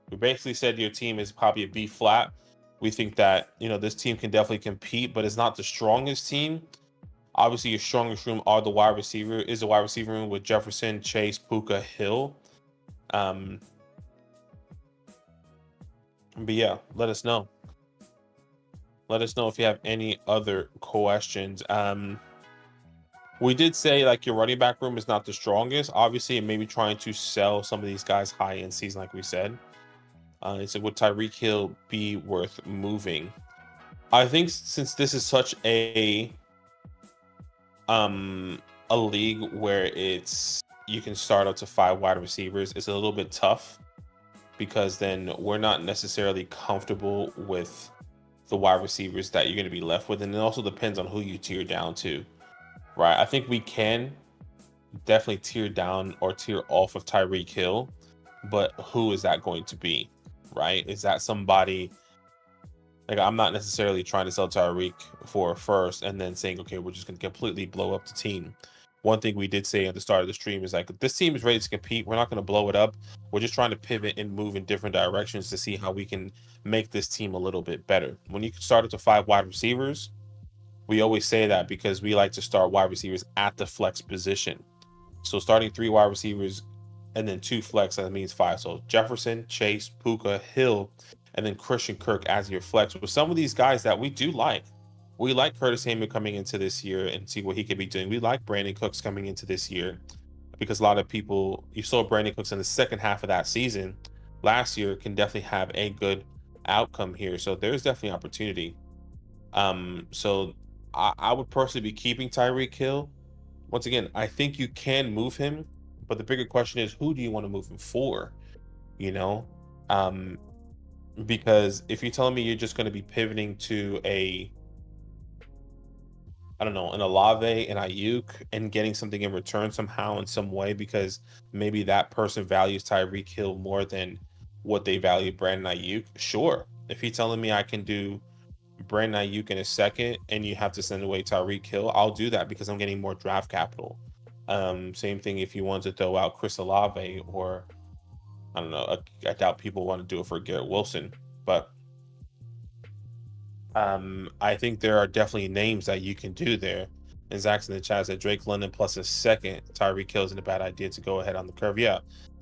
We basically said your team is probably a B flat. We think that this team can definitely compete, but it's not the strongest team. Obviously, your strongest room is the wide receiver room with Jefferson, Chase, Puka, Hill. But yeah, let us know. Let us know if you have any other questions. We did say like your running back room is not the strongest. Obviously, and maybe trying to sell some of these guys high in season, like we said. So would Tyreek Hill be worth moving? I think since this is such a league where you can start up to 5 wide receivers, it's a little bit tough, because then we're not necessarily comfortable with the wide receivers that you're going to be left with. And it also depends on who you tier down to, right? I think we can definitely tier down or tier off of Tyreek Hill, but who is that going to be, right? Is that somebody, like, I'm not necessarily trying to sell Tyreek for a first and then saying, okay, we're just going to completely blow up the team. One thing we did say at the start of the stream is like, this team is ready to compete. We're not going to blow it up. We're just trying to pivot and move in different directions to see how we can make this team a little bit better. When you start up to 5 wide receivers, we always say that because we like to start wide receivers at the flex position. So starting 3 wide receivers and then 2 flex. That means 5. So Jefferson, Chase, Puka, Hill, and then Christian Kirk as your flex. With some of these guys that we do like. We like Curtis Samuel coming into this year and see what he could be doing. We like Brandon Cooks coming into this year because a lot of people, you saw Brandon Cooks in the second half of that season last year, can definitely have a good outcome here. So there's definitely opportunity. So I would personally be keeping Tyreek Hill. Once again, I think you can move him, but the bigger question is, who do you want to move him for? You know, because if you're telling me you're just going to be pivoting to I don't know, an Olave and Ayuk and getting something in return somehow in some way, because maybe that person values Tyreek Hill more than what they value Brandon Ayuk. Sure. If you're telling me I can do Brandon Ayuk in a second and you have to send away Tyreek Hill, I'll do that because I'm getting more draft capital. Same thing if you want to throw out Chris Olave, or I don't know, I doubt people want to do it for Garrett Wilson, but I think there are definitely names that you can do there. And Zach's in the chat said Drake London plus a second Tyreek Hill isn't a bad idea to go ahead on the curve. Yeah,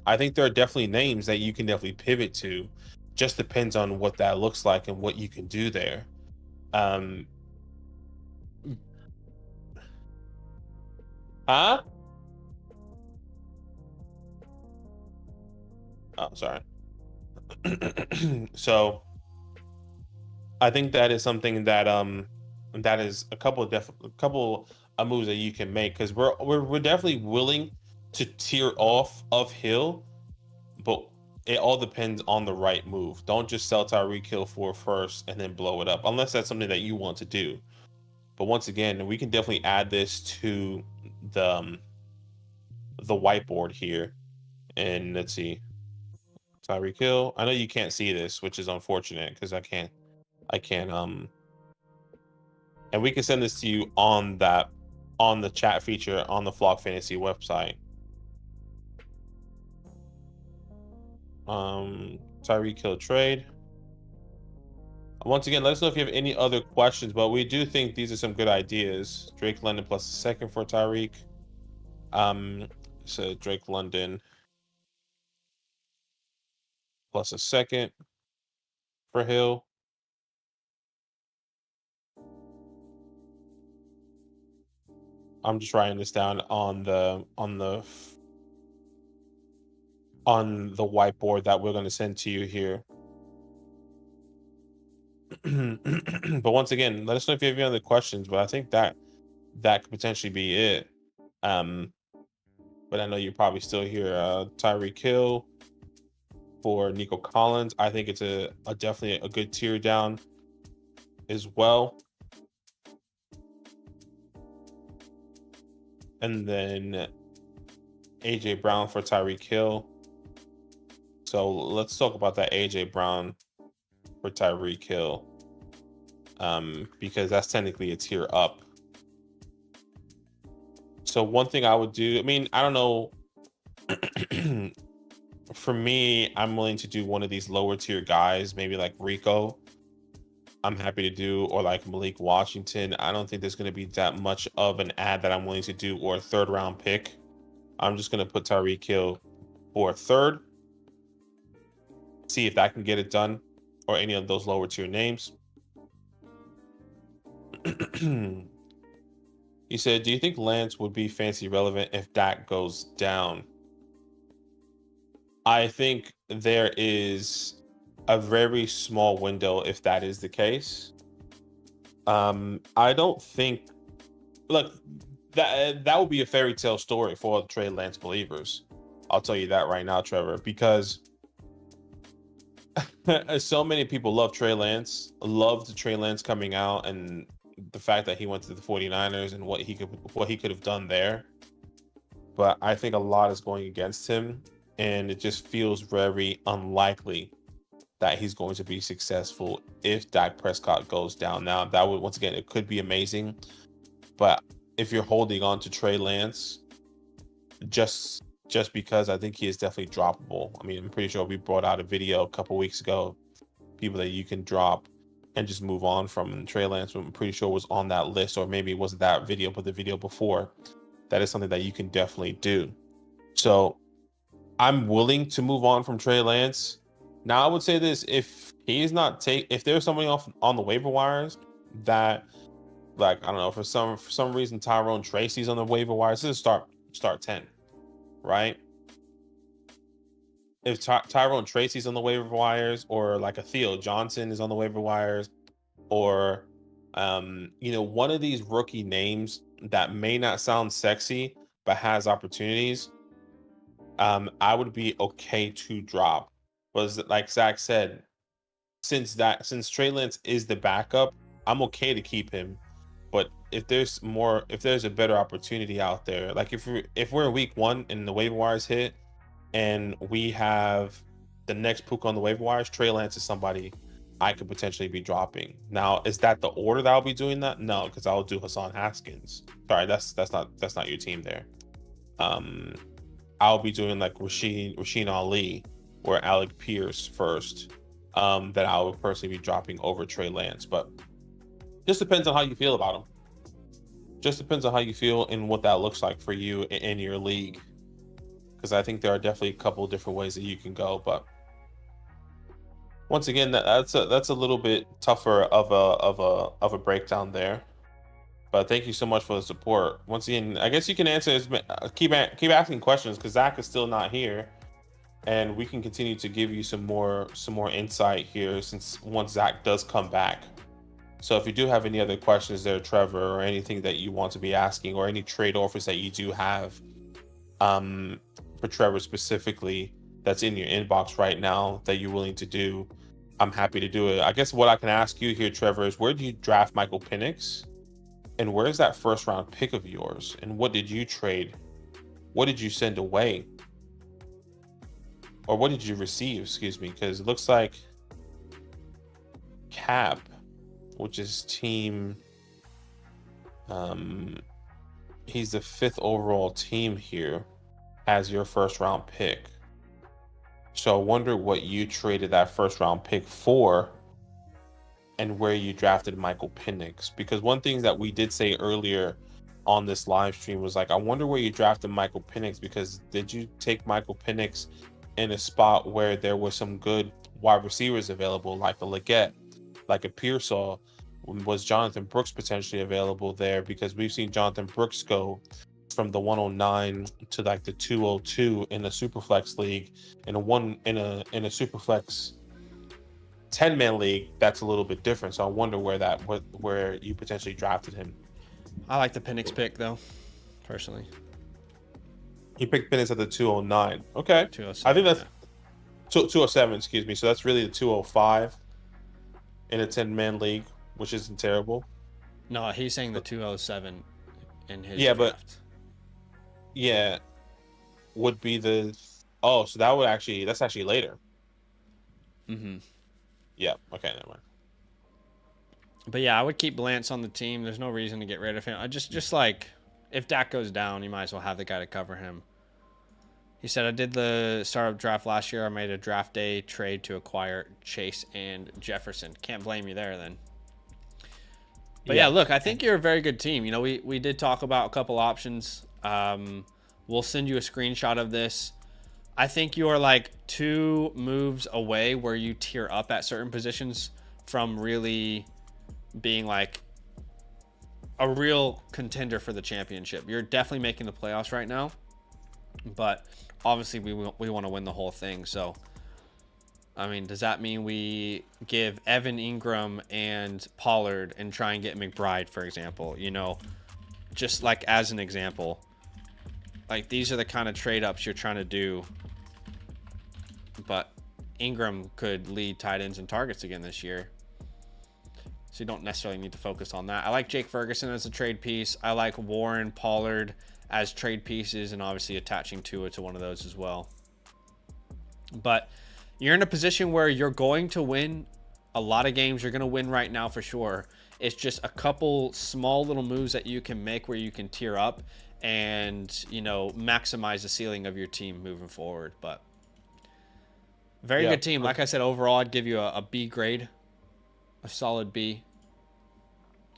I think there are definitely names that you can definitely pivot to. Just depends on what that looks like and what you can do there. Huh? Oh, sorry. So I think that is something that is a couple of moves that you can make, because we're definitely willing to tear off of Hill, but it all depends on the right move. Don't just sell Tyreek Hill for first and then blow it up, unless that's something that you want to do. But once again, we can definitely add this to the whiteboard here, and let's see, Tyreek Hill. I know you can't see this, which is unfortunate because I can't and we can send this to you on the chat feature on the Flock Fantasy website. Tyreek Hill trade. Once again, let us know if you have any other questions, but we do think these are some good ideas. Drake London plus a second for Tyreek. So Drake London plus a second for Hill. I'm just writing this down on the whiteboard that we're going to send to you here. But once again, let us know if you have any other questions, but I think that could potentially be it. But I know you're probably still here. Tyreek Hill for Nico Collins. I think it's a definitely a good tier down as well. And then AJ Brown for Tyreek Hill. So let's talk about that AJ Brown for Tyreek Hill, because that's technically a tier up. So one thing I would do, I mean, I don't know. For me, I'm willing to do one of these lower tier guys, maybe like Rico. I'm happy to do, or like Malik Washington. I don't think there's going to be that much of an ad that I'm willing to do, or a third round pick. I'm just going to put Tyreek Hill for a third. See if that can get it done, or any of those lower tier names. He said, do you think Lance would be fantasy relevant if Dak goes down? I think there is a very small window if that is the case. I don't think, look, that would be a fairy tale story for Trey Lance believers. I'll tell you that right now, Trevor, because so many people love Trey Lance, loved Trey Lance coming out, and the fact that he went to the 49ers and what he could have done there. But I think a lot is going against him, and it just feels very unlikely that he's going to be successful if Dak Prescott goes down. Now, that would, once again, it could be amazing, but if you're holding on to Trey Lance, just because I think he is definitely droppable. I mean, I'm pretty sure we brought out a video a couple weeks ago, people that you can drop and just move on from. And Trey Lance, I'm pretty sure, was on that list, or maybe it wasn't that video, but the video before. That is something that you can definitely do. So I'm willing to move on from Trey Lance. Now, I would say this: if he's not if there's somebody off on the waiver wires that, like, I don't know, for some reason Tyrone Tracy's on the waiver wires, this is start 10, right? If Tyrone Tracy's on the waiver wires, or like a Theo Johnson is on the waiver wires, or one of these rookie names that may not sound sexy but has opportunities, I would be okay to drop. Was like Zach said, since Trey Lance is the backup, I'm okay to keep him. But if there's a better opportunity out there, like if we're in week 1 and the waiver wires hit, and we have the next Puka on the waiver wires, Trey Lance is somebody I could potentially be dropping. Now, is that the order that I'll be doing that? No, because I'll do Hassan Haskins. Sorry, that's not your team there. I'll be doing like Rasheen Ali or Alec Pierce first. That I would personally be dropping over Trey Lance, but just depends on how you feel about him. Just depends on how you feel and what that looks like for you in your league. Because I think there are definitely a couple of different ways that you can go, but once again, that's a little bit tougher of a breakdown there. But thank you so much for the support. Once again, I guess you can answer keep asking questions, because Zach is still not here, and we can continue to give you some more insight here once Zach does come back. So if you do have any other questions there, Trevor, or anything that you want to be asking, or any trade offers that you do have, for Trevor specifically, that's in your inbox right now that you're willing to do, I'm happy to do it. I guess what I can ask you here, Trevor, is where do you draft Michael Penix? And where's that first round pick of yours? And what did you trade? What did you send away? Or what did you receive? Excuse me, because it looks like Cap, which is team, he's the 5th overall team here, as your first round pick. So I wonder what you traded that first round pick for, and where you drafted Michael Penix. Because one thing that we did say earlier on this live stream was like, I wonder where you drafted Michael Penix, because did you take Michael Penix in a spot where there were some good wide receivers available, like a Leggett, like a Pearsall? Was Jonathan Brooks potentially available there? Because we've seen Jonathan Brooks go from the 109 to like the 202 in a Superflex league, in a Superflex 10-man league. That's a little bit different. So I wonder where you potentially drafted him. I like the Penix pick though, personally. You picked Penix at the 209. Okay. 207, I think that's 207, excuse me. So that's really the 205 in a 10-man league, which isn't terrible. No, he's saying the 207 in his draft. But yeah, would be the so that's actually later. Yeah, okay, never mind. But yeah, I would keep Lance on the team. There's no reason to get rid of him. I just like, if Dak goes down, you might as well have the guy to cover him. He said, I did the startup draft last year. I made a draft day trade to acquire Chase and Jefferson. Can't blame you there then. But yeah, look, I think you're a very good team. You know, we did talk about a couple options. We'll send you a screenshot of this. I think you are like 2 moves away where you tier up at certain positions from really being like a real contender for the championship. You're definitely making the playoffs right now, but obviously we want to win the whole thing. So, I mean, does that mean we give Evan Ingram and Pollard and try and get McBride, for example? You know, just like as an example, like these are the kind of trade ups you're trying to do. But Ingram could lead tight ends in targets again this year, so you don't necessarily need to focus on that. I like Jake Ferguson as a trade piece. I like Warren, Pollard as trade pieces, and obviously attaching Tua to one of those as well. But you're in a position where you're going to win a lot of games. You're going to win right now for sure. It's just a couple small little moves that you can make where you can tier up and, you know, maximize the ceiling of your team moving forward. But very good team. Like I said, overall, I'd give you a B grade, a solid B.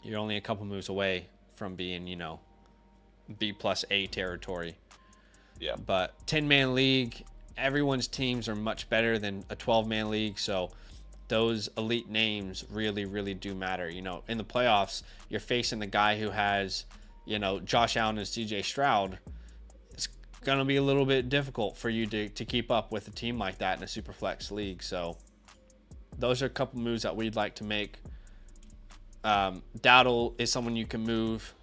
You're only a couple moves away from being, you know, B plus A territory. Yeah. But 10-man league, everyone's teams are much better than a 12-man league, so those elite names really, really do matter. You know, in the playoffs, you're facing the guy who has, you know, Josh Allen and CJ Stroud. It's going to be a little bit difficult for you to keep up with a team like that in a super flex league. So those are a couple moves that we'd like to make. Dowdle is someone you can move.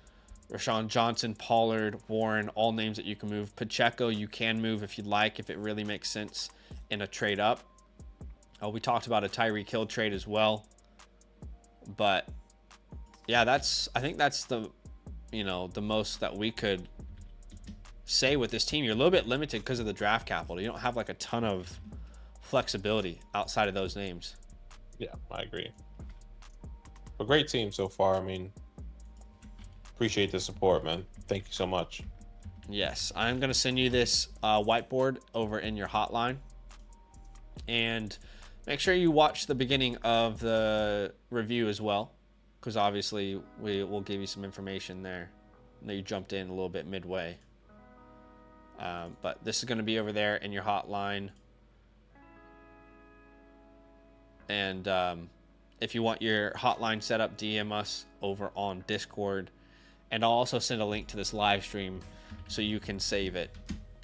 Rashawn Johnson, Pollard, Warren, all names that you can move. Pacheco, you can move if you'd like, if it really makes sense in a trade up. We talked about a Tyreek Hill trade as well. But yeah, I think that's the most that we could say with this team. You're a little bit limited because of the draft capital. You don't have like a ton of flexibility outside of those names. Yeah, I agree. A great team so far. I mean, appreciate the support, man. Thank you so much. Yes, I'm going to send you this whiteboard over in your hotline. And make sure you watch the beginning of the review as well, because obviously we will give you some information there. I know you jumped in a little bit midway. But this is going to be over there in your hotline. And if you want your hotline set up, DM us over on Discord. And I'll also send a link to this live stream so you can save it.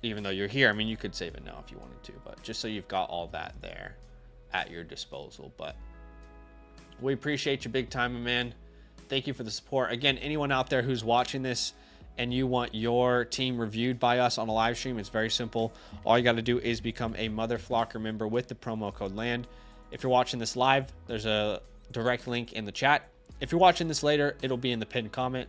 Even though you're here, I mean, you could save it now if you wanted to, but just so you've got all that there at your disposal. But we appreciate you big time, man. Thank you for the support. Again, anyone out there who's watching this and you want your team reviewed by us on a live stream, it's very simple. All you got to do is become a Mother Flocker member with the promo code LAND. If you're watching this live, there's a direct link in the chat. If you're watching this later, it'll be in the pinned comment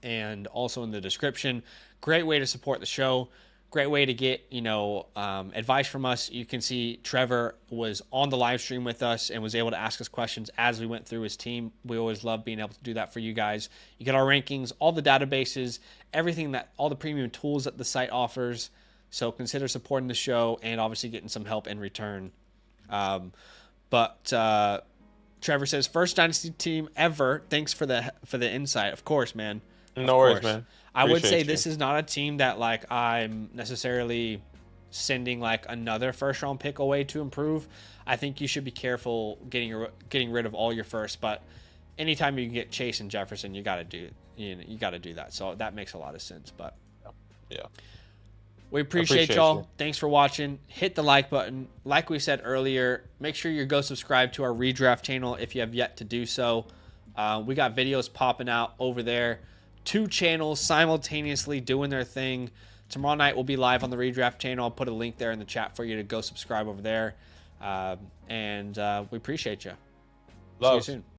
and also in the description. Great way to support the show. Great way to get, advice from us. You can see Trevor was on the live stream with us and was able to ask us questions as we went through his team. We always love being able to do that for you guys. You get our rankings, all the databases, all the premium tools that the site offers. So consider supporting the show and obviously getting some help in return. But Trevor says, first Dynasty team ever. Thanks for the insight. Of course, man. No worries, man. I would say this is not a team that like I'm necessarily sending like another first round pick away to improve. I think you should be careful getting rid of all your first, but anytime you can get Chase and Jefferson, you got to do that. So that makes a lot of sense, but yeah. We appreciate y'all. Thanks for watching. Hit the like button. Like we said earlier, make sure you go subscribe to our redraft channel if you have yet to do so. We got videos popping out over there. 2 channels simultaneously doing their thing. Tomorrow night we'll be live on the redraft channel. I'll put a link there in the chat for you to go subscribe over there. And we appreciate you. Love. See you soon.